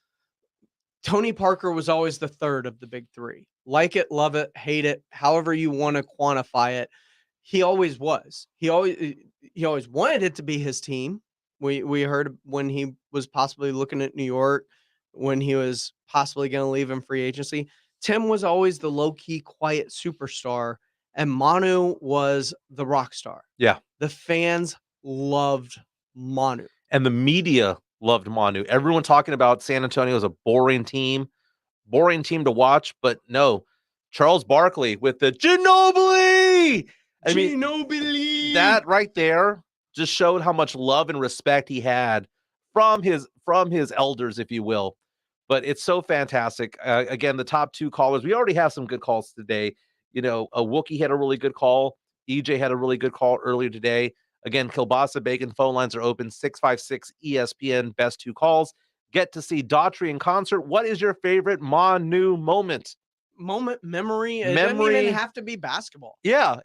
Tony Parker was always the third of the big three. Like it, love it, hate it, however you want to quantify it. He always was. He always wanted it to be his team. We heard when he was possibly looking at New York, when he was possibly going to leave in free agency. Tim was always the low-key, quiet superstar, and Manu was the rock star. Yeah. The fans loved Manu. And the media loved Manu. Everyone talking about San Antonio as a boring team to watch, but no. Charles Barkley with the Ginobili! I mean, Ginobili! That right there just showed how much love and respect he had from his elders, if you will. But it's so fantastic. Again, the top 2 callers, we already have some good calls today. A Wookie had a really good call. EJ had a really good call earlier today. Again, Kielbasa Bacon phone lines are open, 656 ESPN, best 2 calls. Get to see Daughtry in concert. What is your favorite Manu moment? Memory. It doesn't even have to be basketball. Yeah.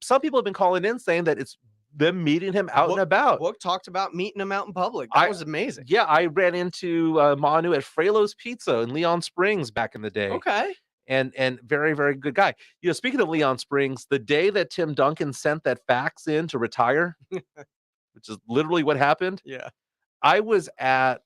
Some people have been calling in saying that it's them meeting him out and about. Book talked about meeting him out in public. That was amazing. Yeah, I ran into Manu at Frelo's Pizza in Leon Springs back in the day. Okay. And very, very good guy. Speaking of Leon Springs, the day that Tim Duncan sent that fax in to retire, which is literally what happened. Yeah. I was at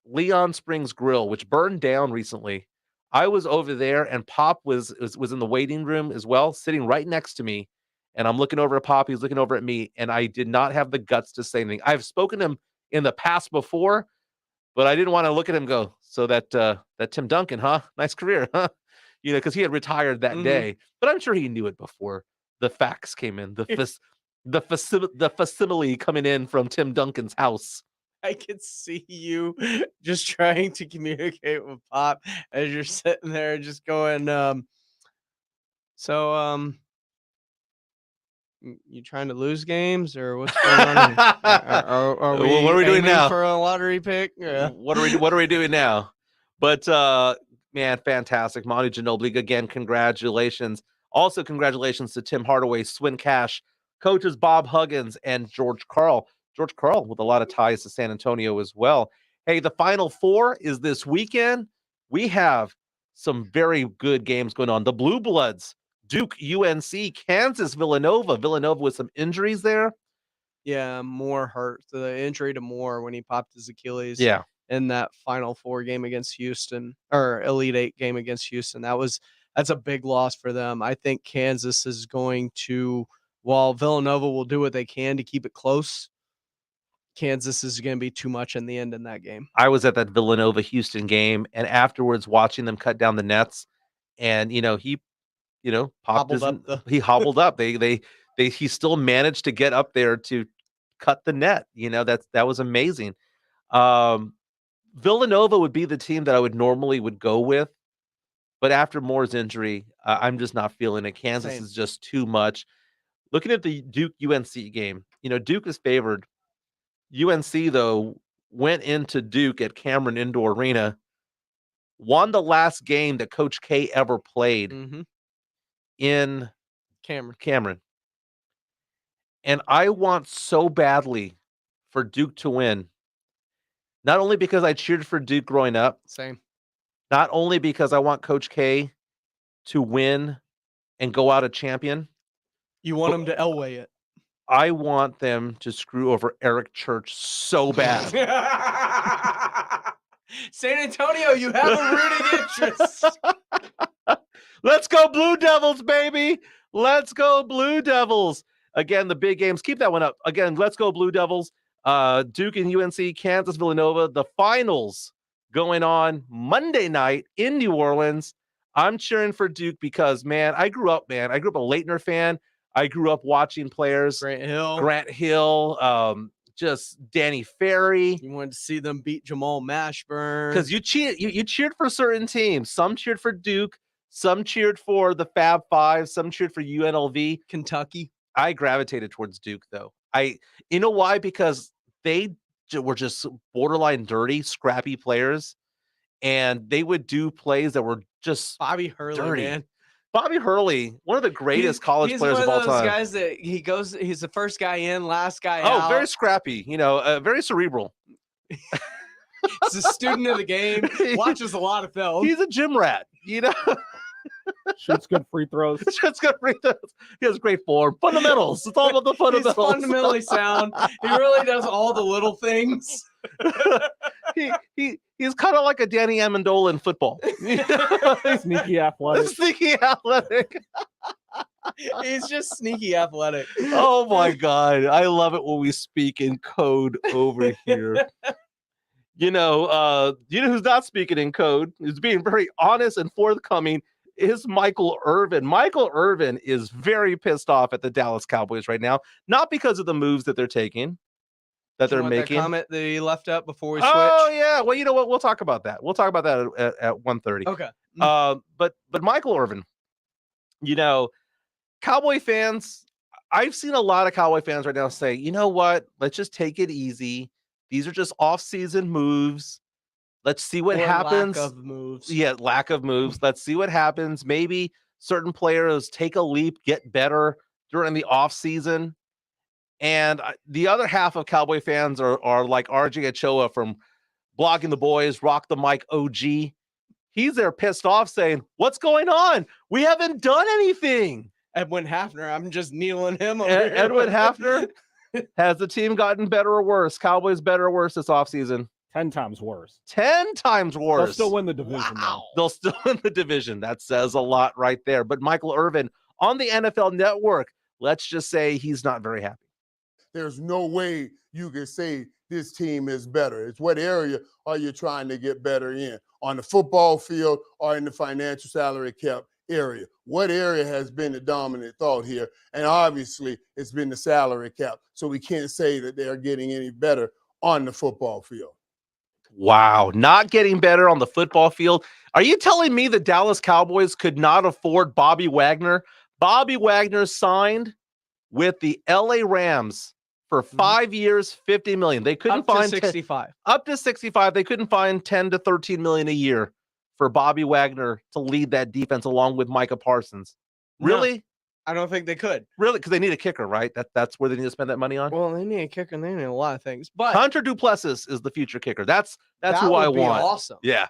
Leon Springs Grill, which burned down recently. I was over there, and Pop was in the waiting room as well, sitting right next to me. And I'm looking over at Pop. He's looking over at me, and I did not have the guts to say anything. I've spoken to him in the past before, but I didn't want to look at him and go, so that Tim Duncan, huh? Nice career, huh? Because he had retired that day. But I'm sure he knew it before the fax came in, the facsimile coming in from Tim Duncan's house. I could see you just trying to communicate with Pop as you're sitting there just going, you trying to lose games or what's going on here? Are we what are we doing now? For a lottery pick? Yeah. What are we doing now? But man, fantastic. Manu Ginobili, again, congratulations. Also, congratulations to Tim Hardaway, Swin Cash, coaches Bob Huggins, and George Karl. George Karl with a lot of ties to San Antonio as well. Hey, the Final Four is this weekend. We have some very good games going on. The Blue Bloods, Duke, UNC, Kansas, Villanova. Villanova with some injuries there. Yeah, Moore hurt. The injury to Moore when he popped his Achilles. Yeah. In that Final Four game against Houston, or Elite Eight game against Houston. That's a big loss for them. I think Kansas is going to, while Villanova will do what they can to keep it close, Kansas is going to be too much in the end in that game. I was at that Villanova Houston game, and afterwards watching them cut down the nets, and he popped he hobbled up. He still managed to get up there to cut the net. That was amazing. Villanova would be the team that I would go with, but after Moore's injury, I'm just not feeling it. Kansas is just too much. Looking at the Duke UNC game, Duke is favored. UNC, though, went into Duke at Cameron Indoor Arena, won the last game that Coach K ever played in Cameron. And I want so badly for Duke to win, not only because I cheered for Duke growing up, same, not only because I want Coach K to win and go out a champion. You want him to Elway it. I want them to screw over Eric Church so bad. San Antonio, you have a rooting interest. Let's go Blue Devils, baby. Let's go Blue Devils. Again, the big games. Keep that one up. Again, let's go Blue Devils. Duke and UNC, Kansas, Villanova. The finals going on Monday night in New Orleans. I'm cheering for Duke because, man, I grew up a Leitner fan. I grew up watching players. Grant Hill, just Danny Ferry. You wanted to see them beat Jamal Mashburn. Because you cheered for certain teams. Some cheered for Duke. Some cheered for the Fab Five. Some cheered for UNLV. Kentucky. I gravitated towards Duke, though. You know why? Because they were just borderline dirty, scrappy players. And they would do plays that were just Bobby Hurley, dirty. Man. Bobby Hurley, one of the greatest college players of all time. He's one of those guys that he's the first guy in, last guy out. Oh, very scrappy, very cerebral. He's a student of the game, watches a lot of film. He's a gym rat, Shoots good free throws. He has great form. Fundamentals. It's all about the fundamentals. He's fundamentally sound. He really does all the little things. He's kind of like a Danny Amendola in football. Sneaky athletic. Sneaky athletic. He's just sneaky athletic. Oh my God. I love it when we speak in code over here. You know who's not speaking in code, who's being very honest and forthcoming, is Michael Irvin. Michael Irvin is very pissed off at the Dallas Cowboys right now, not because of the moves that they're taking, that they're That making. comment that he left up before we switch. Oh yeah. Well, you know what? We'll talk about that. We'll talk about that at 1:30. Okay. But Michael Irvin, you know, Cowboy fans, I've seen a lot of Cowboy fans right now say, you know what? Let's just take it easy. These are just off-season moves. Let's see what Or happens. lack of moves. Yeah, lack of moves. Let's see what happens. Maybe certain players take a leap, get better during the off-season. And the other half of Cowboy fans are like RJ Ochoa from Blogging the Boys, Rock the Mic OG. He's there pissed off saying, what's going on? We haven't done anything. Edwin Hafner, I'm just kneeling him over here. Edwin Hafner, has the team gotten better or worse? Cowboys better or worse this offseason? 10 times worse. 10 times worse. They'll still win the division. Wow. They'll still win the division. That says a lot right there. But Michael Irvin on the NFL Network, let's just say he's not very happy. There's no way you can say this team is better. It's what area are you trying to get better in? On the football field or in the financial salary cap area? What area has been the dominant thought here? And obviously, it's been the salary cap. So we can't say that they're getting any better on the football field. Wow, not getting better on the football field. Are you telling me the Dallas Cowboys could not afford Bobby Wagner? Bobby Wagner signed with the LA Rams for 5 years, $50 million. They couldn't Up to find 65. Up to 65. They couldn't find 10 to 13 million a year for Bobby Wagner to lead that defense along with Micah Parsons. Really? No, I don't think they could. Really? Because they need a kicker, right? That's where they need to spend that money on. Well, they need a kicker and they need a lot of things. But Hunter Duplessis is the future kicker. That's that who I would be want. awesome. Yeah.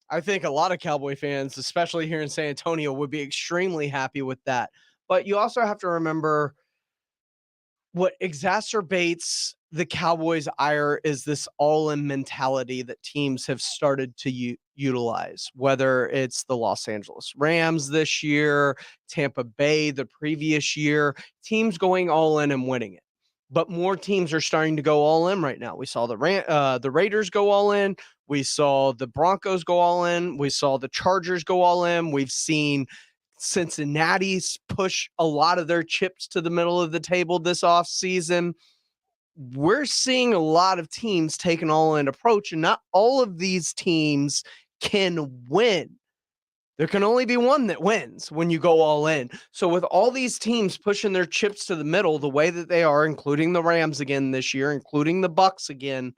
I think a lot of Cowboy fans, especially here in San Antonio, would be extremely happy with that. But you also have to remember what exacerbates the Cowboys' ire is this all-in mentality that teams have started to utilize, whether it's the Los Angeles Rams this year, Tampa Bay the previous year, teams going all in and winning it. But more teams are starting to go all in right now. We saw the Raiders go all in. We saw the Broncos go all in. We saw the Chargers go all in. We've seen Cincinnati's push a lot of their chips to the middle of the table this offseason. We're seeing a lot of teams take an all-in approach, and not all of these teams can win. There can only be one that wins when you go all in. So with all these teams pushing their chips to the middle the way that they are, including the Rams again this year, including the Bucks again,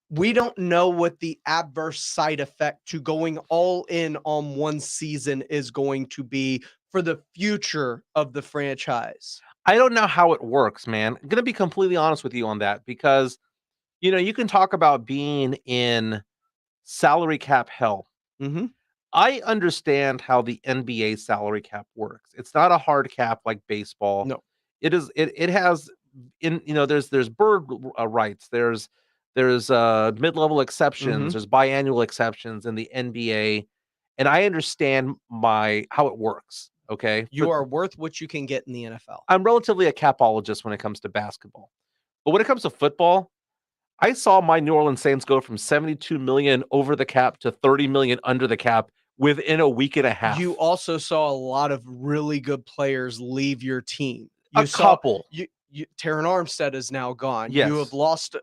we don't know what the adverse side effect to going all in on one season is going to be for the future of the franchise. I don't know how it works, man. I'm going to be completely honest with you on that because, you know, you can talk about being in salary cap hell. Mm-hmm. I understand how the NBA salary cap works. It's not a hard cap like baseball. No, it is. It has there's bird rights. There's mid-level exceptions. There's biannual exceptions in the NBA, and I understand how it works. Okay, you are worth what you can get in the NFL. I'm relatively a capologist when it comes to basketball, but when it comes to football, I saw my New Orleans Saints go from 72 million over the cap to 30 million under the cap within a week and a half. You also saw a lot of really good players leave your team. A couple. Terran Armstead is now gone. Yes. You have lost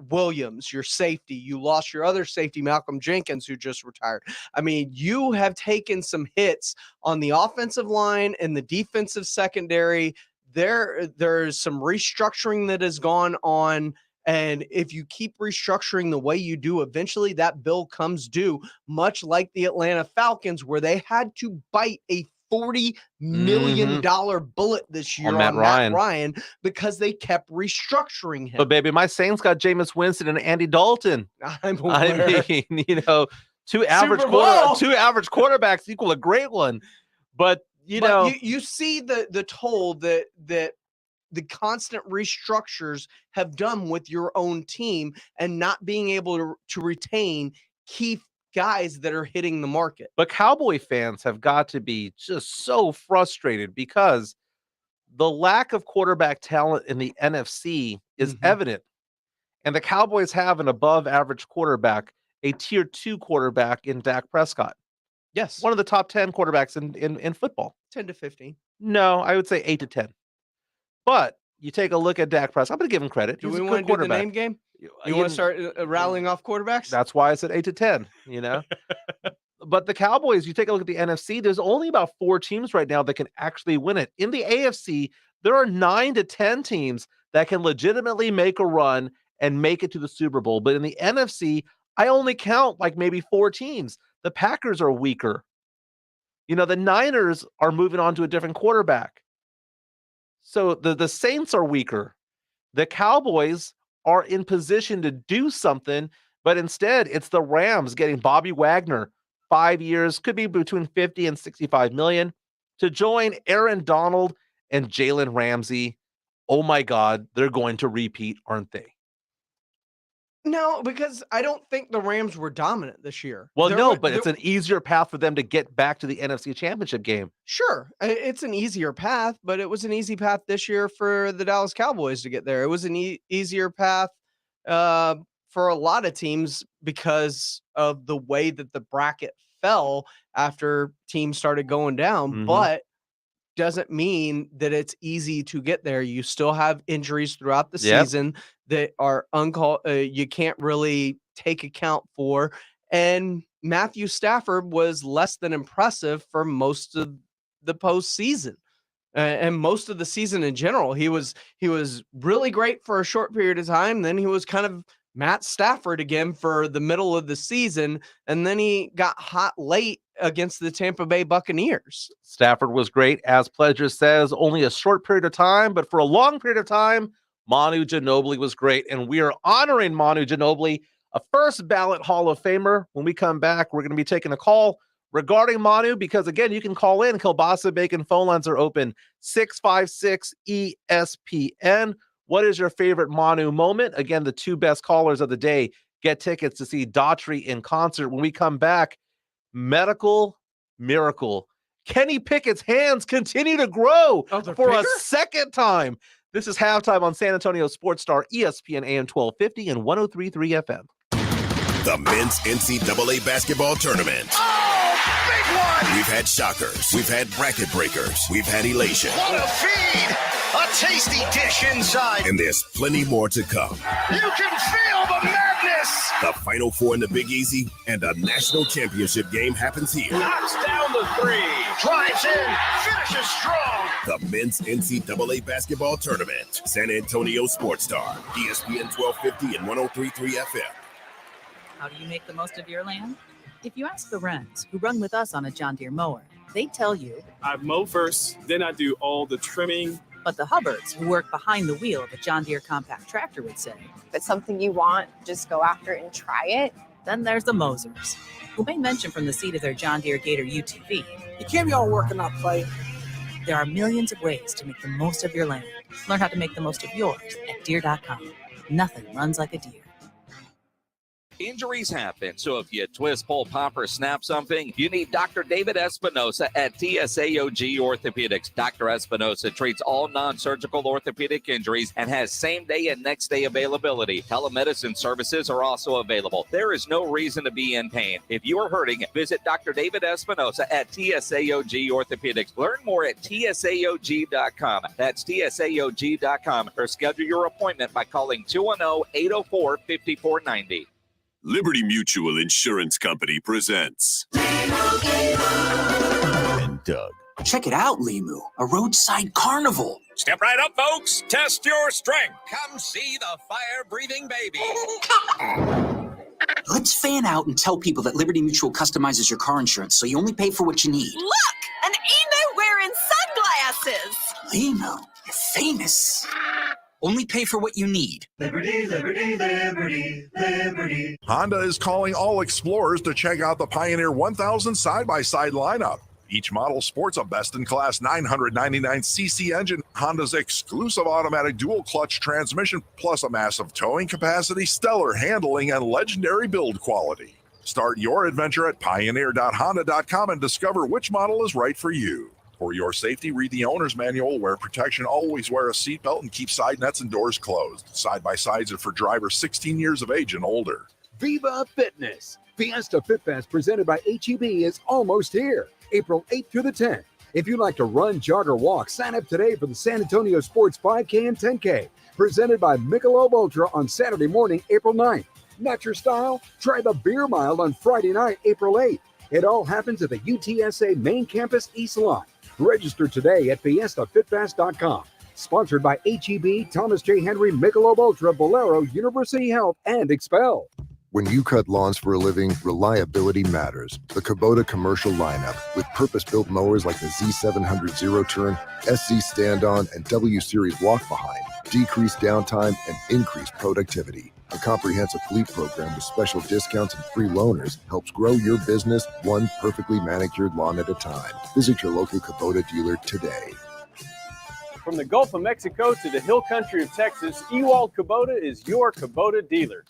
Williams, your safety. You lost your other safety, Malcolm Jenkins, who just retired. I mean, you have taken some hits on the offensive line and the defensive secondary. There's some restructuring that has gone on. And if you keep restructuring the way you do, eventually that bill comes due, much like the Atlanta Falcons, where they had to bite a $40 million bullet this year on Matt Ryan because they kept restructuring him. But baby, my Saints got Jameis Winston and Andy Dalton. I'm aware. I mean, two average quarterbacks equal a great one. But you see the toll that the constant restructures have done with your own team and not being able to retain key guys that are hitting the market. But Cowboy fans have got to be just so frustrated because the lack of quarterback talent in the NFC is evident. And the Cowboys have an above average quarterback, a tier 2 quarterback in Dak Prescott. Yes. One of the top 10 quarterbacks in football. 10 to 15. No, I would say 8 to 10. But you take a look at Dak Prescott. I'm going to give him credit. Do He's we a want good to do the quarterback. name game? You You want to start rattling off quarterbacks? That's why I said 8 to 10, you know? But the Cowboys, you take a look at the NFC, there's only about 4 teams right now that can actually win it. In the AFC, there are 9 to 10 teams that can legitimately make a run and make it to the Super Bowl. But in the NFC, I only count like maybe 4 teams. The Packers are weaker. You know, the Niners are moving on to a different quarterback. So the Saints are weaker. The Cowboys are in position to do something, but instead it's the Rams getting Bobby Wagner, 5 years, could be between 50 and 65 million, to join Aaron Donald and Jalen Ramsey. Oh my God, they're going to repeat, aren't they? No, because I don't think the Rams were dominant this year. Well, but it's an easier path for them to get back to the NFC Championship game. Sure, it's an easier path, but it was an easy path this year for the Dallas Cowboys to get there. It was an easier path for a lot of teams because of the way that the bracket fell after teams started going down, but doesn't mean that it's easy to get there. You still have injuries throughout the season that are you can't really take account for. And Matthew Stafford was less than impressive for most of the postseason and most of the season in general. He was really great for a short period of time. Then he was kind of Matt Stafford again for the middle of the season. And then he got hot late against the Tampa Bay Buccaneers. Stafford was great, as Pledger says, only a short period of time, but for a long period of time, Manu Ginobili was great. And we are honoring Manu Ginobili, a first ballot Hall of Famer. When we come back, we're going to be taking a call regarding Manu, because again, you can call in. Kielbasa Bacon phone lines are open, 656 ESPN. What is your favorite Manu moment? Again, the 2 best callers of the day get tickets to see Daughtry in concert. When we come back, medical miracle. Kenny Pickett's hands continue to grow for a second time. This is halftime on San Antonio Sports Star, ESPN AM 1250 and 103.3 FM. The men's NCAA basketball tournament. Oh, big one! We've had shockers. We've had bracket breakers. We've had elation. What a feed! A tasty dish inside. And there's plenty more to come. You can feel the madness! The Final Four in the Big Easy and a national championship game happens here. Knocks down the 3. Drives in. Finishes strong. The men's NCAA basketball tournament. San Antonio Sports Star, ESPN 1250 and 103.3 FM. How do you make the most of your land? If you ask the Wrens, who run with us on a John Deere mower, they tell you, I mow first, then I do all the trimming. But the Hubbards, who work behind the wheel of a John Deere compact tractor, would say, if it's something you want, just go after it and try it. Then there's the Mosers, who may mention from the seat of their John Deere Gator UTV. You can't be all work and not play. There are millions of ways to make the most of your land. Learn how to make the most of yours at Deere.com. Nothing runs like a Deere. Injuries happen, so if you twist, pull, pop, or snap something, you need Dr. David Espinosa at TSAOG Orthopedics. Dr. Espinosa treats all non-surgical orthopedic injuries and has same-day and next-day availability. Telemedicine services are also available. There is no reason to be in pain. If you are hurting, visit Dr. David Espinosa at TSAOG Orthopedics. Learn more at TSAOG.com. That's TSAOG.com, or schedule your appointment by calling 210-804-5490. Liberty Mutual Insurance Company presents and Doug. Check it out, Limu, a roadside carnival. Step right up, folks. Test your strength. Come see the fire-breathing baby. Let's fan out and tell people that Liberty Mutual customizes your car insurance so you only pay for what you need. Look, an emo wearing sunglasses. Limu, you're famous. Only pay for what you need. Liberty, liberty, liberty, liberty. Honda is calling all explorers to check out the Pioneer 1000 side-by-side lineup. Each model sports a best-in-class 999cc engine, Honda's exclusive automatic dual-clutch transmission, plus a massive towing capacity, stellar handling, and legendary build quality. Start your adventure at pioneer.honda.com and discover which model is right for you. For your safety, read the owner's manual, wear protection, always wear a seatbelt, and keep side nets and doors closed. Side-by-sides are for drivers 16 years of age and older. Viva Fitness. Fiesta Fitfest presented by HEB is almost here. April 8th through the 10th. If you'd like to run, jog, or walk, sign up today for the San Antonio Sports 5K and 10K, presented by Michelob Ultra on Saturday morning, April 9th. Not your style? Try the Beer Mile on Friday night, April 8th. It all happens at the UTSA main campus East Lawn. Register today at fiestafitfest.com. Sponsored by HEB, Thomas J. Henry, Michelob Ultra, Valero, University Health, and Expel. When you cut lawns for a living, reliability matters. The Kubota commercial lineup, with purpose-built mowers like the Z700 zero-turn, SZ stand-on, and W-Series walk-behind, decrease downtime and increase productivity. A comprehensive fleet program with special discounts and free loaners helps grow your business one perfectly manicured lawn at a time. Visit your local Kubota dealer today. From the Gulf of Mexico to the hill country of Texas, Ewald Kubota is your Kubota dealer.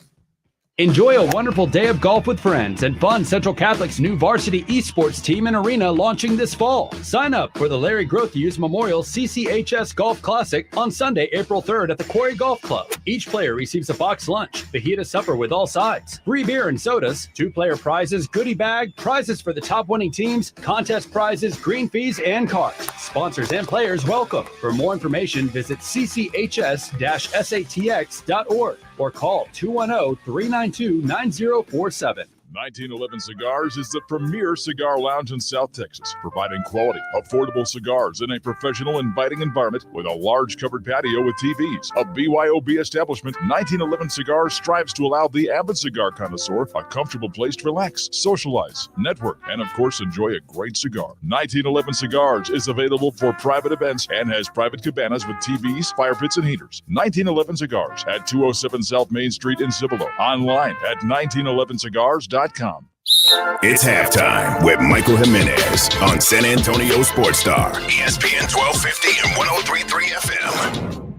Enjoy a wonderful day of golf with friends and fun Central Catholic's new varsity esports team and arena launching this fall. Sign up for the Larry Grothuse Memorial CCHS Golf Classic on Sunday, April 3rd at the Quarry Golf Club. Each player receives a box lunch, fajita supper with all sides, free beer and sodas, 2-player prizes, goodie bag, prizes for the top winning teams, contest prizes, green fees, and cards. Sponsors and players welcome. For more information, visit cchs-satx.org or call 210-392-9047. 1911 Cigars is the premier cigar lounge in South Texas, providing quality, affordable cigars in a professional, inviting environment with a large covered patio with TVs. A BYOB establishment, 1911 Cigars strives to allow the avid cigar connoisseur a comfortable place to relax, socialize, network, and of course enjoy a great cigar. 1911 Cigars is available for private events and has private cabanas with TVs, fire pits, and heaters. 1911 Cigars at 207 South Main Street in Cibolo. Online at 1911cigars.com. It's halftime with Michael Jimenez on San Antonio Sports Star, ESPN 1250 and 103.3 FM.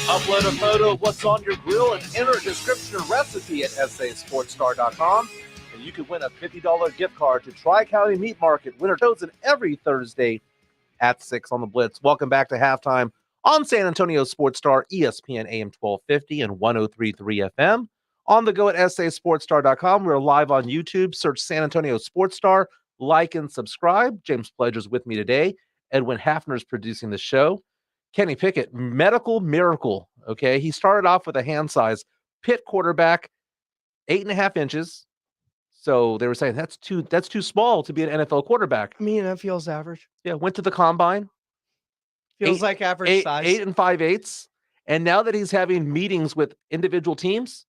Upload a photo of what's on your grill and enter a description and recipe at sasportstar.com. And you can win a $50 gift card to Tri-County Meat Market. Winner chosen every Thursday at 6 on the Blitz. Welcome back to halftime on San Antonio Sports Star, ESPN AM 1250 and 103.3 FM. On the go at sasportstar.com. We're live on YouTube. Search San Antonio Sports Star. Like and subscribe. James Pledger's with me today. Edwin Hafner's producing the show. Kenny Pickett, medical miracle. Okay, he started off with a hand size. Pitt quarterback, 8.5 inches. So they were saying that's too small to be an NFL quarterback. I mean, that feels average. Yeah, went to the combine. Feels like average size. 8 5/8. And now that he's having meetings with individual teams,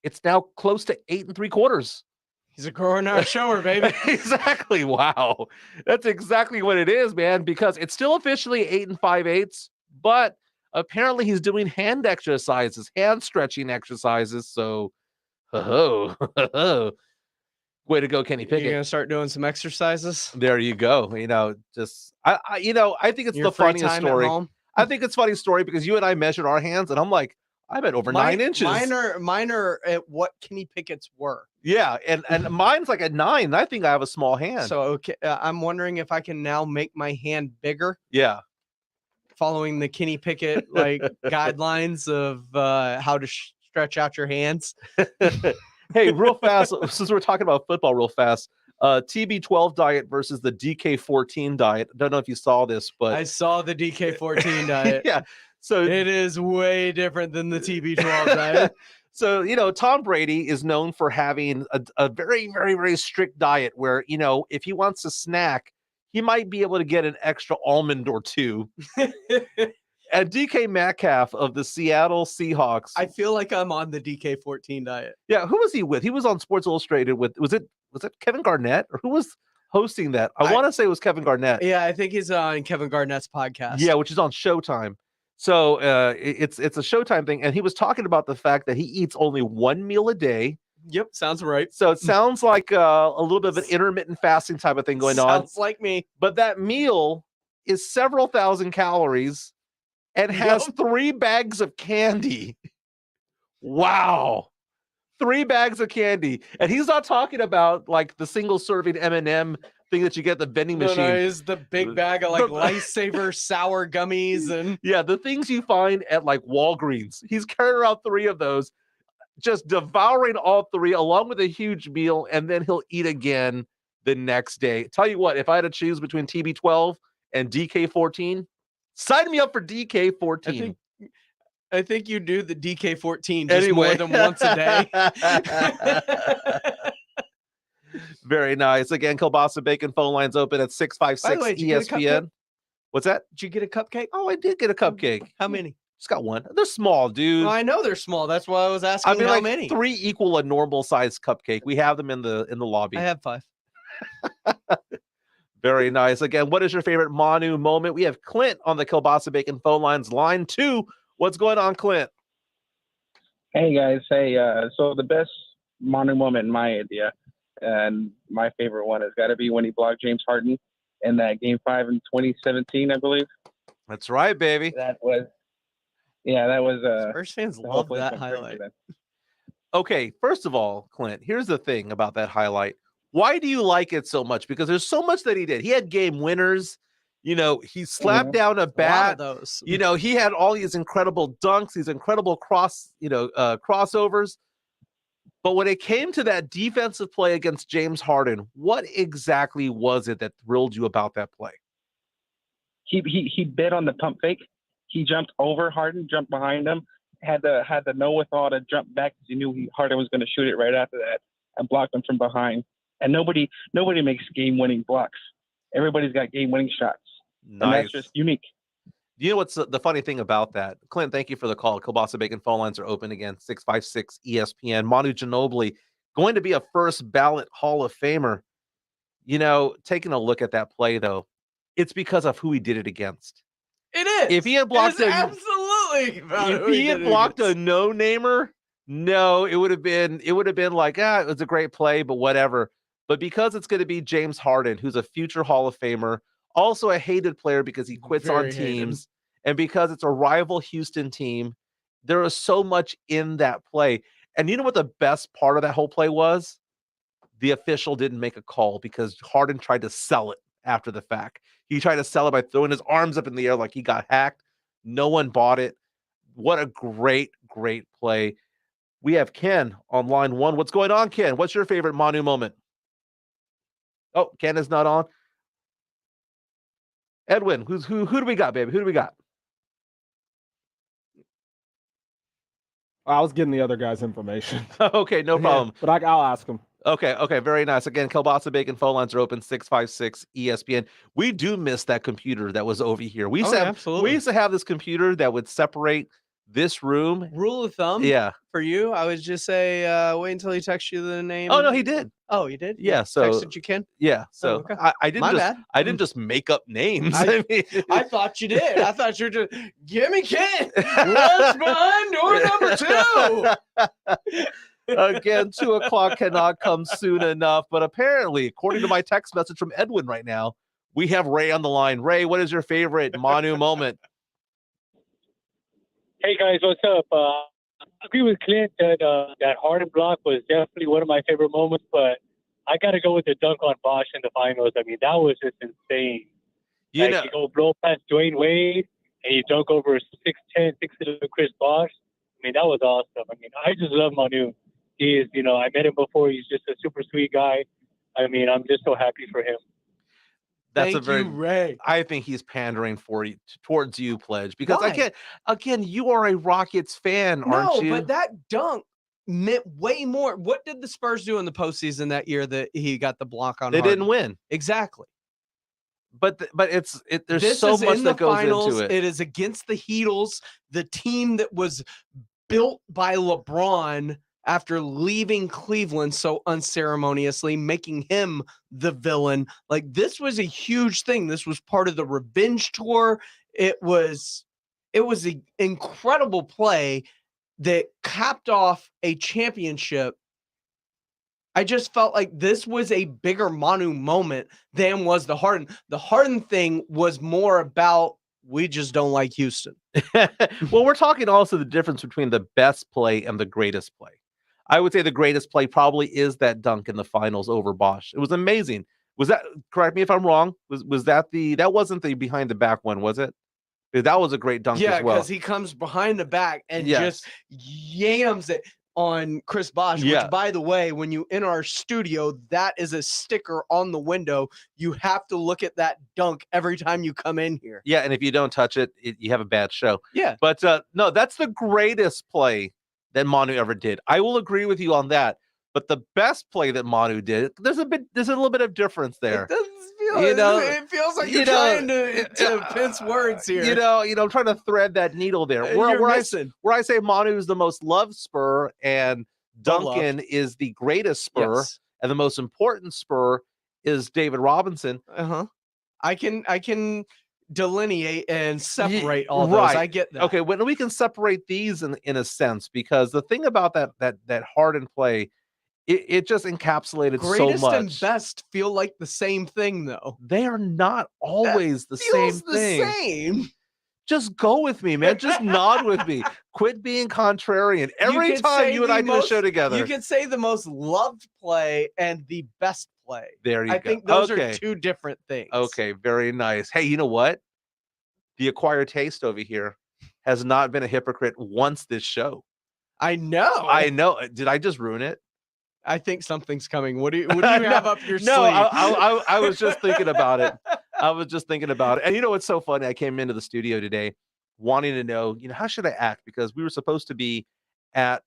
it's now close to 8 3/4. He's a grower, not a shower, baby. Exactly. Wow. That's exactly what it is, man, because it's still officially 8 5/8, but apparently he's doing hand exercises, hand stretching exercises. So, way to go, Kenny Pickett. You're going to start doing some exercises? There you go. You know, just I think it's the funniest story. I think it's a funny story because you and I measured our hands, and I'm like, I bet over 9 inches. Mine are at what Kenny Pickett's were. Yeah, and mine's like at 9. And I think I have a small hand. So okay, I'm wondering if I can now make my hand bigger. Yeah, following the Kenny Pickett guidelines of how to stretch out your hands. Hey, real fast, since we're talking about football real fast, TB12 diet versus the DK14 diet. Don't know if you saw this, but I saw the DK14 diet. Yeah. So it is way different than the TB12 diet. So, Tom Brady is known for having a very, very, very strict diet where, if he wants a snack, he might be able to get an extra almond or two. And DK Metcalf of the Seattle Seahawks. I feel like I'm on the DK14 diet. Yeah, who was he with? He was on Sports Illustrated with, was it Kevin Garnett? Or who was hosting that? I want to say it was Kevin Garnett. Yeah, I think he's on Kevin Garnett's podcast. Yeah, which is on Showtime. So it's a Showtime thing. And he was talking about the fact that he eats only one meal a day. Yep, sounds right. So it sounds like a little bit of an intermittent fasting type of thing going on. Sounds like me. But that meal is several thousand calories and has 3 bags of candy. Wow. 3 bags of candy. And he's not talking about like the single serving M&M thing that you get at the vending machine. No, it's the big bag of like Lifesaver sour gummies and the things you find at like Walgreens. He's carrying around 3 of those. just devouring all three along with a huge meal, and then he'll eat again the next day. Tell you what, if I had to choose between TB12 and DK14, sign me up for DK14. I think you do the DK14 just more than once a day. Very nice. Again, Kielbasa Bacon phone lines open at 656 way, did you get a ESPN. What's that? Did you get a cupcake? Oh, I did get a cupcake. How many? Just got one. They're small, dude. Well, I know they're small. That's why I was asking how like many. 3 equal a normal size cupcake. We have them in the lobby. I have 5. Very nice. Again, what is your favorite Manu moment? We have Clint on the Kielbasa Bacon phone lines, line 2. What's going on, Clint? Hey guys. Hey, so the best Manu moment in my idea, and my favorite one has got to be when he blocked James Harden in that Game 5 in 2017, I believe. That's right, baby. That was Spurs fans love that highlight. Okay, first of all, Clint, here's the thing about that highlight. Why do you like it so much? Because there's so much that he did. He had game winners. You know, he slapped down a bat. A lot of those. You know, he had all these incredible dunks, these incredible crossovers. But when it came to that defensive play against James Harden, what exactly was it that thrilled you about that play? He bid on the pump fake. He jumped over Harden, jumped behind him, had the know withal to jump back because he knew Harden was going to shoot it right after that, and blocked him from behind. And nobody makes game-winning blocks. Everybody's got game-winning shots. Nice. And that's just unique. You know what's the funny thing about that? Clint, thank you for the call. Kielbasa Bacon phone lines are open again, 656 ESPN. Manu Ginobili, going to be a first ballot Hall of Famer. You know, taking a look at that play, though, it's because of who he did it against. It is. If he had blocked absolutely. If he had blocked a no-namer, no, it would have been like, it was a great play, but whatever. But because it's going to be James Harden, who's a future Hall of Famer, also a hated player because he quits on teams, and because it's a rival Houston team, there is so much in that play. And you know what the best part of that whole play was? The official didn't make a call because Harden tried to sell it after the fact. He tried to sell it by throwing his arms up in the air like he got hacked. No one bought it. What a great, great play. We have Ken on line 1. What's going on, Ken? What's your favorite Manu moment? Oh, Ken is not on. Edwin, who do we got, baby? Who do we got? I was getting the other guy's information. Okay, no problem. But I'll ask him. Okay, very nice. Again, Kielbasa Bacon phone lines are open, 656 ESPN. We do miss that computer that was over here. We used to have this computer that would separate this room. Rule of thumb for you, I would just say wait until he texts you the name. Oh, no, he did. Oh, you did? Yeah, so texted you, Ken? Yeah, so okay. I didn't just make up names. I thought you did. I thought you were just, give me Ken. What's behind door number 2? Again, 2 o'clock cannot come soon enough. But apparently, according to my text message from Edwin right now, we have Ray on the line. Ray, what is your favorite Manu moment? Hey guys, what's up? I agree with Clint that that Harden block was definitely one of my favorite moments, but I got to go with the dunk on Bosch in the finals. I mean, that was just insane. You go blow past Dwayne Wade and you dunk over 6'10", 6'11" Chris Bosch. I mean, that was awesome. I mean, I just love Manu. He is, I met him before. He's just a super sweet guy. I mean, I'm just so happy for him. That's Ray. I think he's pandering towards you, Pledge, because again, you are a Rockets fan, aren't you? No, but that dunk meant way more. What did the Spurs do in the postseason that year that he got the block on? They didn't win. Exactly. But there's so much that goes into it. It is against the Heatles, the team that was built by LeBron after leaving Cleveland so unceremoniously, making him the villain. Like, this was a huge thing. This was part of the revenge tour. It was an incredible play that capped off a championship. I just felt like this was a bigger Manu moment than was the Harden. The Harden thing was more about, we just don't like Houston. Well, we're talking also the difference between the best play and the greatest play. I would say the greatest play probably is that dunk in the finals over Bosch. It was amazing. Was that, correct me if I'm wrong, was that that wasn't the behind the back one, was it? That was a great dunk as well. Yeah, because he comes behind the back and just yams it. on Chris Bosh, Yeah. which, by the way, when you enter our studio, that is a sticker on the window. You have to look at that dunk every time you come in here. Yeah, and if you don't touch it, you have a bad show. Yeah. But no, that's the greatest play that Manu ever did. I will agree with you on that. But the best play that Manu did, there's a little bit of difference there. It doesn't feel, it feels like you're trying to pinch words here. I'm trying to thread that needle there. Where I say Manu is the most loved Spur and Duncan is the greatest Spur, and the most important Spur is David Robinson. I can delineate and separate all those. I get that. Okay, when we can separate these in a sense, because the thing about that Harden play, it just encapsulated greatest so much. And best feel like the same thing, though. They are not always the same thing. Same. Just go with me, man. Just nod with me. Quit being contrarian. Every time you and I do a show together. You could say the most loved play and the best play. There you go. I think those are two different things. Okay, very nice. Hey, you know what? The acquired taste over here has not been a hypocrite once this show. I know. Did I just ruin it? I think something's coming. What do you have up your sleeve? No, I was just thinking about it. And you know what's so funny? I came into the studio today wanting to know, how should I act? Because we were supposed to be at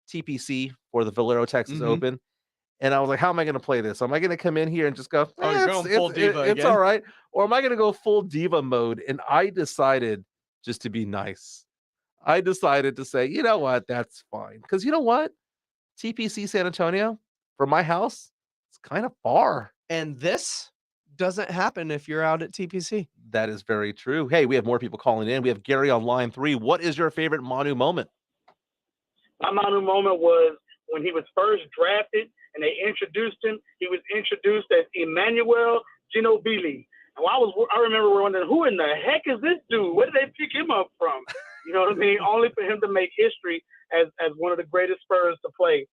TPC for the Valero Texas Open. And I was like, how am I going to play this? Am I going to come in here and just go, you're going full diva it's again? all right. Or am I going to go full diva mode? And I decided just to be nice. I decided to say, you know what? That's fine. Because you know what? TPC San Antonio, from my house, it's kind of far. And this doesn't happen if you're out at TPC. That is very true. Hey, we have more people calling in. We have Gary on line 3. What is your favorite Manu moment? My Manu moment was when he was first drafted and they introduced him. He was introduced as Emmanuel Ginobili. And I remember wondering, who in the heck is this dude? Where did they pick him up from? You know what I mean? Only for him to make history as one of the greatest Spurs to play.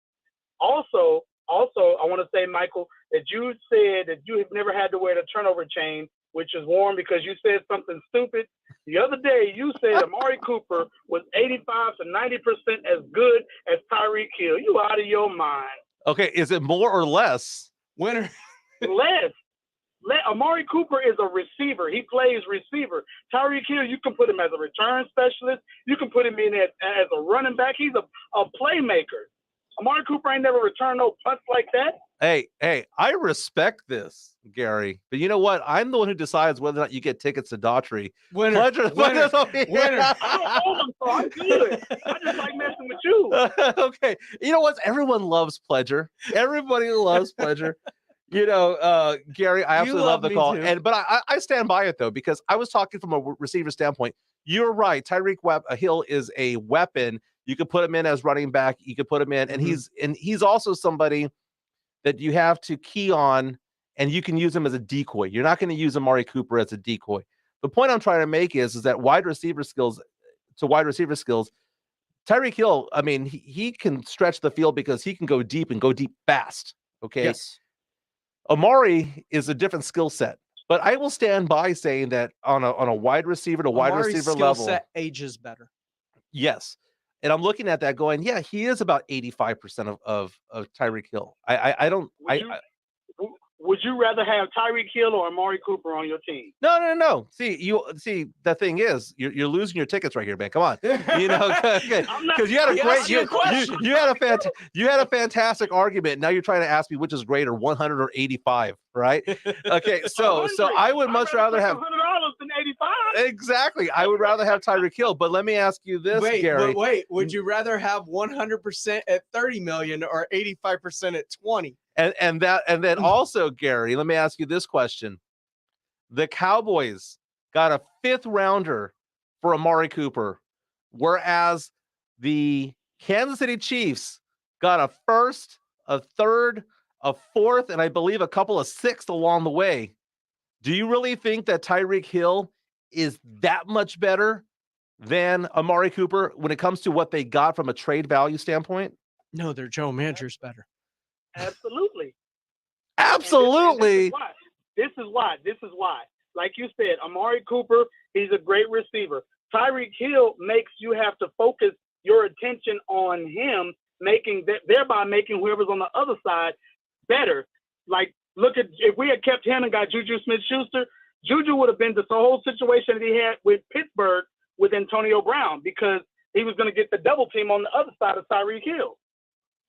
Also, I want to say, Michael, that you said that you have never had to wear the turnover chain, which is warm because you said something stupid. The other day, you said Amari Cooper was 85 to 90% as good as Tyreek Hill. You out of your mind. Okay, is it more or less? Winner. Less. Amari Cooper is a receiver. He plays receiver. Tyreek Hill, you can put him as a return specialist. You can put him in as a running back. He's a playmaker. Amari Cooper ain't never returned no punts like that. Hey, I respect this, Gary. But you know what? I'm the one who decides whether or not you get tickets to Daughtry. Winner. I don't hold them, so I'm good. I just like messing with you. Okay. You know what? Everyone loves Pledger. Everybody loves Pledger. Gary, I absolutely love the call. But I stand by it, though, because I was talking from a receiver standpoint. You're right. Tyreek Hill is a weapon. You could put him in as running back. You could put him in, and he's also somebody that you have to key on, and you can use him as a decoy. You're not going to use Amari Cooper as a decoy. The point I'm trying to make is that wide receiver skills, Tyreek Hill, I mean, he can stretch the field because he can go deep and go deep fast. Okay. Yes. Amari is a different skill set, but I will stand by saying that on a wide receiver to wide receiver level, skill set ages better. Yes. And I'm looking at that going, yeah, he is about 85% of Tyreek Hill. Would you rather have Tyreek Hill or Amari Cooper on your team? No. See, the thing is, you're losing your tickets right here, man. Come on, because you had a great, you had a fantastic argument. Now you're trying to ask me which is greater, 100 or 85, right? Okay, so I would much rather have $100 than 85. Exactly, I would rather have Tyreek Hill. But let me ask you this, Gary. Wait, would you rather have 100% at 30 million or 85% at 20? And then also, Gary, let me ask you this question. The Cowboys got a 5th rounder for Amari Cooper, whereas the Kansas City Chiefs got a 1st, a 3rd, a 4th, and I believe a couple of 6th along the way. Do you really think that Tyreek Hill is that much better than Amari Cooper when it comes to what they got from a trade value standpoint? No, their general manager's better. Absolutely. Absolutely. This is why. Like you said, Amari Cooper, he's a great receiver. Tyreek Hill makes you have to focus your attention on him thereby making whoever's on the other side better. Like, look at, if we had kept him and got Juju Smith-Schuster, Juju would have been this whole situation that he had with Pittsburgh with Antonio Brown, because he was going to get the double team on the other side of Tyreek Hill.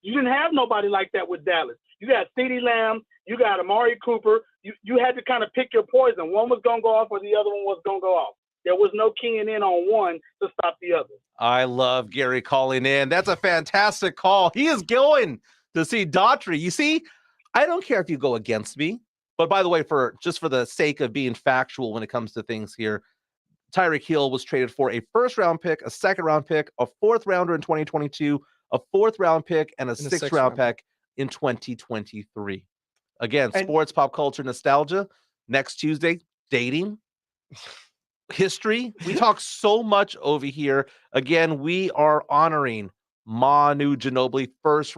You didn't have nobody like that with Dallas. You got CeeDee Lamb, you got Amari Cooper. You had to kind of pick your poison. One was going to go off or the other one was going to go off. There was no keying in on one to stop the other. I love Gary calling in. That's a fantastic call. He is going to see Daughtry. You see, I don't care if you go against me. But by the way, for the sake of being factual when it comes to things here, Tyreek Hill was traded for a first-round pick, a second-round pick, a fourth-rounder in 2022, a fourth-round pick, and a sixth-round pick in 2023. Again, sports, pop culture, nostalgia. Next Tuesday, dating, history. We talk so much over here. Again, we are honoring Manu Ginobili, first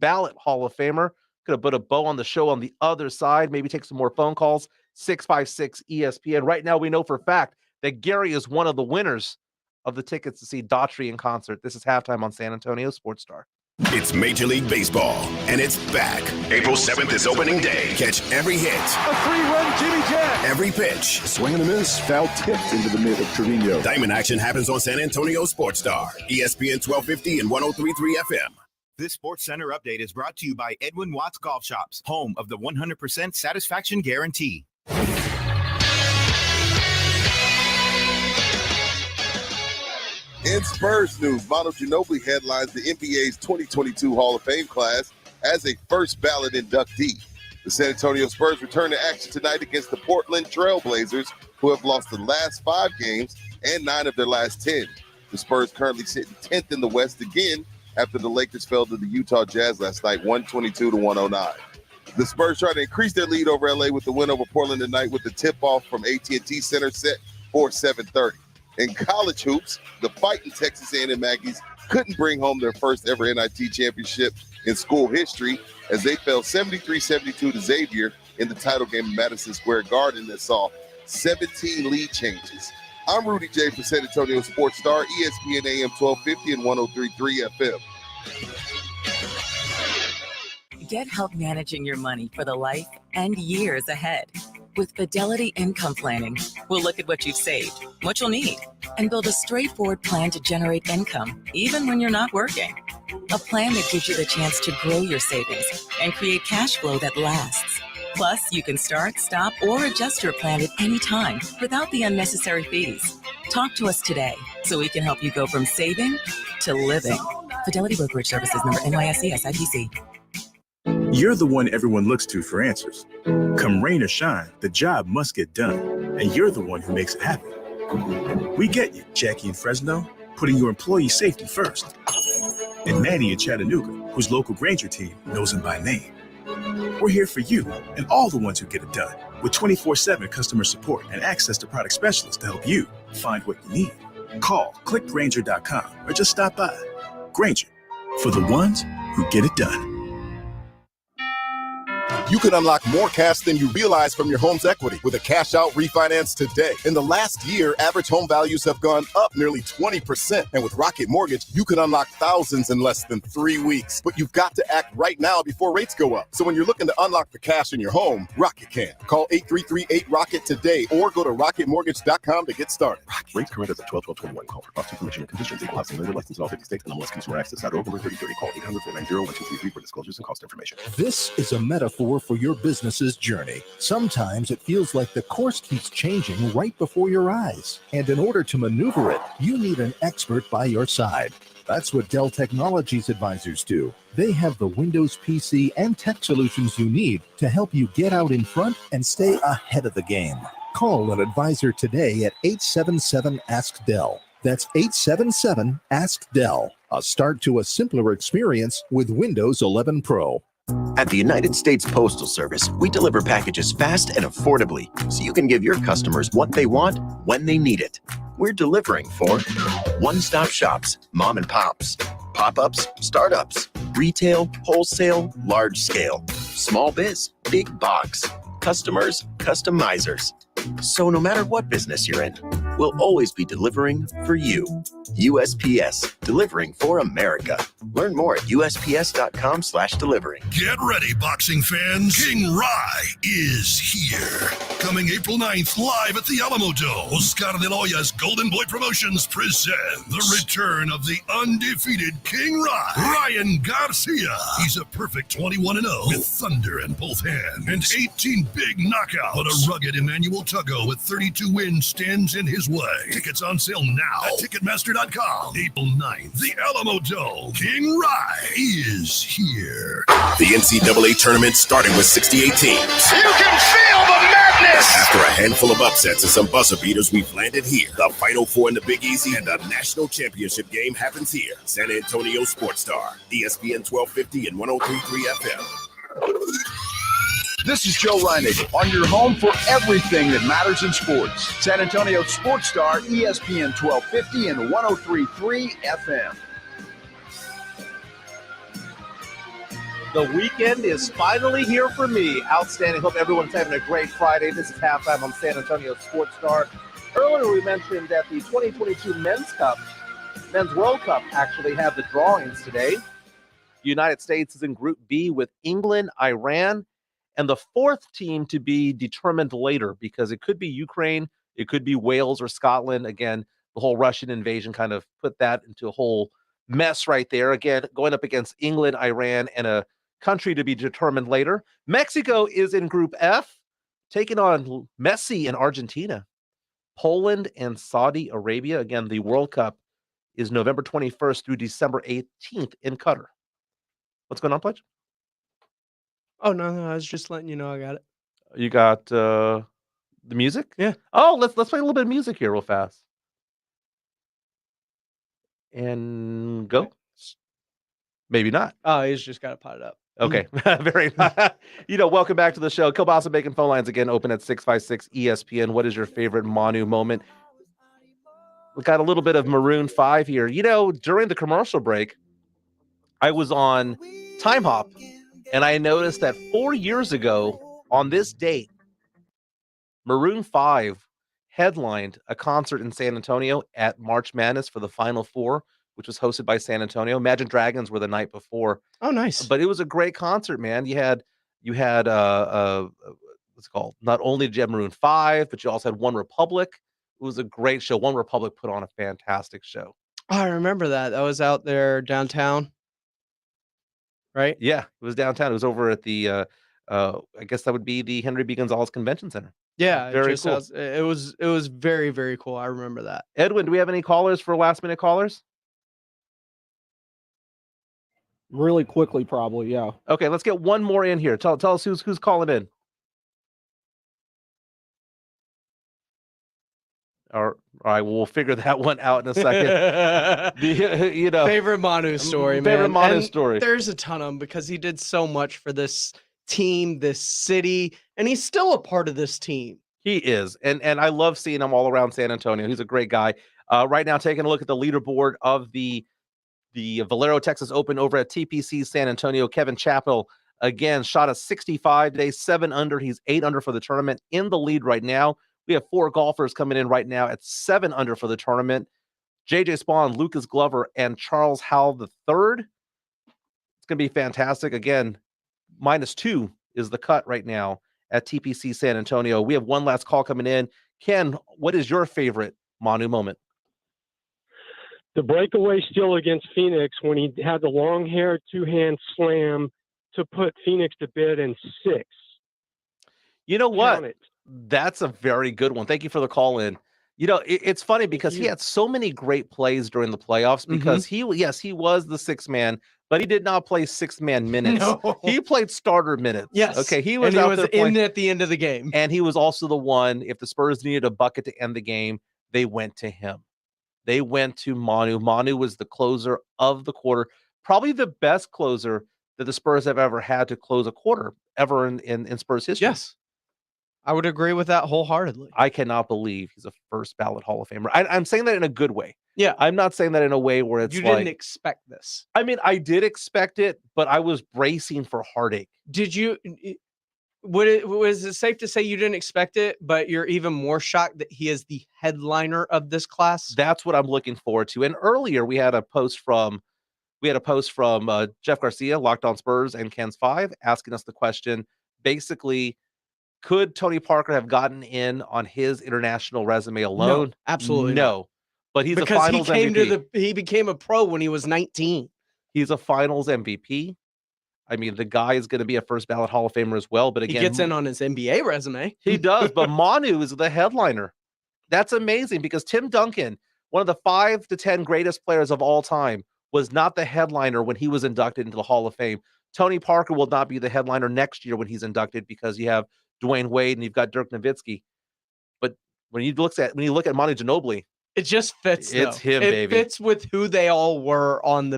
ballot Hall of Famer. Could have put a bow on the show on the other side. Maybe take some more phone calls. 656 ESPN. Right now, we know for a fact that Gary is one of the winners of the tickets to see Daughtry in concert. This is Halftime on San Antonio Sports Star. It's Major League Baseball, and it's back. April 7th is opening day. Catch every hit. A 3-run Jimmy Jack. Every pitch. Swing and a miss. Foul tipped into the mid of Trevino. Diamond action happens on San Antonio Sports Star. ESPN 1250 and 103.3 FM. This Sports Center update is brought to you by Edwin Watts Golf Shops, home of the 100% satisfaction guarantee. In Spurs news, Manu Ginobili headlines the NBA's 2022 Hall of Fame class as a first ballot inductee. The San Antonio Spurs return to action tonight against the Portland Trailblazers, who have lost the last 5 games and 9 of their last 10. The Spurs currently sit 10th in the West again after the Lakers fell to the Utah Jazz last night, 122-109. The Spurs try to increase their lead over LA with the win over Portland tonight with the tip-off from AT&T Center set for 7:30. In college hoops, the Fighting Texas A&M Aggies couldn't bring home their first ever NIT championship in school history as they fell 73-72 to Xavier in the title game in Madison Square Garden that saw 17 lead changes. I'm Rudy J for San Antonio Sports Star, ESPN AM 1250 and 103.3 FM. Get help managing your money for the life and years ahead. With Fidelity Income Planning, we'll look at what you've saved, what you'll need, and build a straightforward plan to generate income, even when you're not working. A plan that gives you the chance to grow your savings and create cash flow that lasts. Plus, you can start, stop, or adjust your plan at any time without the unnecessary fees. Talk to us today so we can help you go from saving to living. Fidelity Brokerage Services, member NYSE SIPC. You're the one everyone looks to for answers. Come rain or shine, the job must get done, and you're the one who makes it happen. We get you, Jackie in Fresno, putting your employee safety first. And Manny in Chattanooga, whose local Granger team knows him by name. We're here for you and all the ones who get it done, with 24/7 customer support and access to product specialists to help you find what you need. Call, click Granger.com, or just stop by. Granger, for the ones who get it done. You can unlock more cash than you realize from your home's equity with a cash-out refinance today. In the last year, average home values have gone up nearly 20%. And with Rocket Mortgage, you can unlock thousands in less than 3 weeks. But you've got to act right now before rates go up. So when you're looking to unlock the cash in your home, Rocket can. Call 8338-ROCKET today or go to rocketmortgage.com to get started. Rates current as of 12/12/21. Call for cost information and conditions. Equal housing lender license in all 50 states and MLS consumer access. Over 3030. Call 800-490-1233 for disclosures and cost information. This is a metaphor for your business's journey. Sometimes it feels like the course keeps changing right before your eyes. And in order to maneuver it, you need an expert by your side. That's what Dell Technologies advisors do. They have the Windows PC and tech solutions you need to help you get out in front and stay ahead of the game. Call an advisor today at 877-ASK-DELL. That's 877-ASK-DELL. A start to a simpler experience with Windows 11 Pro. At the United States Postal Service, we deliver packages fast and affordably so you can give your customers what they want when they need it. We're delivering for one-stop shops, mom and pops, pop-ups, startups, retail, wholesale, large scale, small biz, big box, customers, customizers. So no matter what business you're in, we'll always be delivering for you. USPS, delivering for America. Learn more at USPS.com/delivering. Get ready, boxing fans. King Rai is here. Coming April 9th, live at the Alamo Dome. Oscar de la Hoya's Golden Boy Promotions present the return of the undefeated King Rai, Ryan Garcia. He's a perfect 21-0 with thunder in both hands and 18 big knockouts. But a rugged Emmanuel Tuggo with 32 wins stands in his way. Tickets on sale now at Ticketmaster.com. April 9th, the Alamo Dome. King Rai is here. The NCAA tournament started with 68 teams. You can feel the madness! After a handful of upsets and some buzzer beaters, we've landed here. The Final Four in the Big Easy and the national championship game happens here. San Antonio Sports Star, ESPN 1250 and 103.3 FM. This is Joe Reiniger on your home for everything that matters in sports. San Antonio Sports Star, ESPN 1250 and 103.3 FM. The weekend is finally here for me. Outstanding. Hope everyone's having a great Friday. This is halftime on San Antonio Sports Star. Earlier we mentioned that the 2022 Men's World Cup actually have the drawings today. The United States is in Group B with England, Iran, and the fourth team to be determined later, because it could be Ukraine, it could be Wales or Scotland. Again, the whole Russian invasion kind of put that into a whole mess right there. Again, going up against England, Iran, and a country to be determined later. Mexico is in Group F, taking on Messi and Argentina. Poland and Saudi Arabia. Again, the World Cup is November 21st through December 18th in Qatar. What's going on, Pledge? Oh, no, I was just letting you know I got it. You got the music? Yeah. Oh, let's play a little bit of music here real fast. And go. Maybe not. Oh, he's just got to pot it up. Okay. Very welcome back to the show. Kielbasa Bacon phone lines again open at 656 ESPN. What is your favorite Manu moment? We got a little bit of Maroon 5 here. During the commercial break, I was on Time Hop, and I noticed that 4 years ago on this date, Maroon 5 headlined a concert in San Antonio at March Madness for the Final Four, which was hosted by San Antonio. Imagine Dragons were the night before. Oh, nice. But it was a great concert, man. You had what's it called? Not only did you have Maroon 5, but you also had One Republic. It was a great show. One Republic put on a fantastic show. Oh, I remember that. That was out there downtown. Right? Yeah, it was downtown. It was over at the I guess that would be the Henry B. Gonzalez Convention Center. Yeah, very cool. It was very, very cool. I remember that. Edwin, do we have any callers for last minute callers? Really quickly, probably, yeah. Okay, let's get one more in here. Tell us who's calling in. All right, we'll figure that one out in a second. Favorite Manu story, man. Favorite Manu story. There's a ton of them because he did so much for this team, this city, and he's still a part of this team. He is, and I love seeing him all around San Antonio. He's a great guy. Right now, taking a look at the leaderboard of the Valero Texas Open over at TPC San Antonio. Kevin Chappell, again, shot a 65 today, 7 under. He's 8 under for the tournament, in the lead right now. We have 4 golfers coming in right now at 7 under for the tournament. JJ Spawn, Lucas Glover, and Charles Howell III. It's going to be fantastic. Again, -2 is the cut right now at TPC San Antonio. We have one last call coming in. Ken, what is your favorite Manu moment? The breakaway steal against Phoenix when he had the long hair 2-hand slam to put Phoenix to bed in 6. You know what? That's a very good one. Thank you for the call in. It's funny because he had so many great plays during the playoffs because he was the 6th man, but he did not play 6th man minutes. No. He played starter minutes. Yes. Okay. He was in at the end of the game. And he was also the one, if the Spurs needed a bucket to end the game, they went to him. They went to Manu. Manu was the closer of the quarter, probably the best closer that the Spurs have ever had to close a quarter ever in Spurs history. Yes. I would agree with that wholeheartedly. I cannot believe he's a first ballot Hall of Famer. I'm saying that in a good way. Yeah. I'm not saying that in a way where it's you didn't expect this. I mean, I did expect it, but I was bracing for heartache. Did you? Was it safe to say you didn't expect it, but you're even more shocked that he is the headliner of this class? That's what I'm looking forward to. And earlier we had a post from Jeff Garcia, Locked On Spurs, and Ken's 5 asking us the question, basically, could Tony Parker have gotten in on his international resume alone? No, absolutely no. not. But he's because a finals MVP. He became a pro when he was 19. He's a finals MVP. I mean, the guy is going to be a first ballot Hall of Famer as well. But again, he gets in on his NBA resume. He does. But Manu is the headliner. That's amazing because Tim Duncan, one of the 5 to 10 greatest players of all time, was not the headliner when he was inducted into the Hall of Fame. Tony Parker will not be the headliner next year when he's inducted because you have Dwayne Wade and you've got Dirk Nowitzki. But when you look at Manu Ginobili, it just fits. It's him, baby. It fits with who they all were on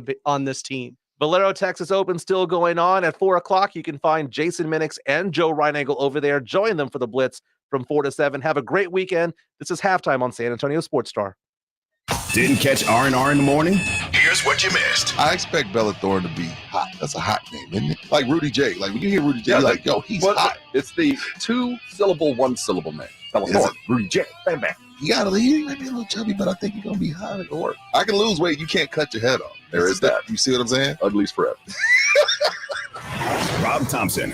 this team. Valero Texas Open still going on. At 4 o'clock, you can find Jason Minix and Joe Reinagel over there. Join them for the Blitz from 4 to 7. Have a great weekend. This is Halftime on San Antonio Sports Star. Didn't catch R&R in the morning? Here's what you missed. I expect Bella Thorne to be hot. That's a hot name, isn't it? Like Rudy J. Like when you hear Rudy J, you're like, yo, he's hot. It's the 2-syllable, 1-syllable name. Bella Thorne, Rudy J. Bam, bam. He might be a little chubby, but I think he's gonna be hot at work. I can lose weight. You can't cut your head off. There is that. You see what I'm saying? Uglies forever. Rob Thompson,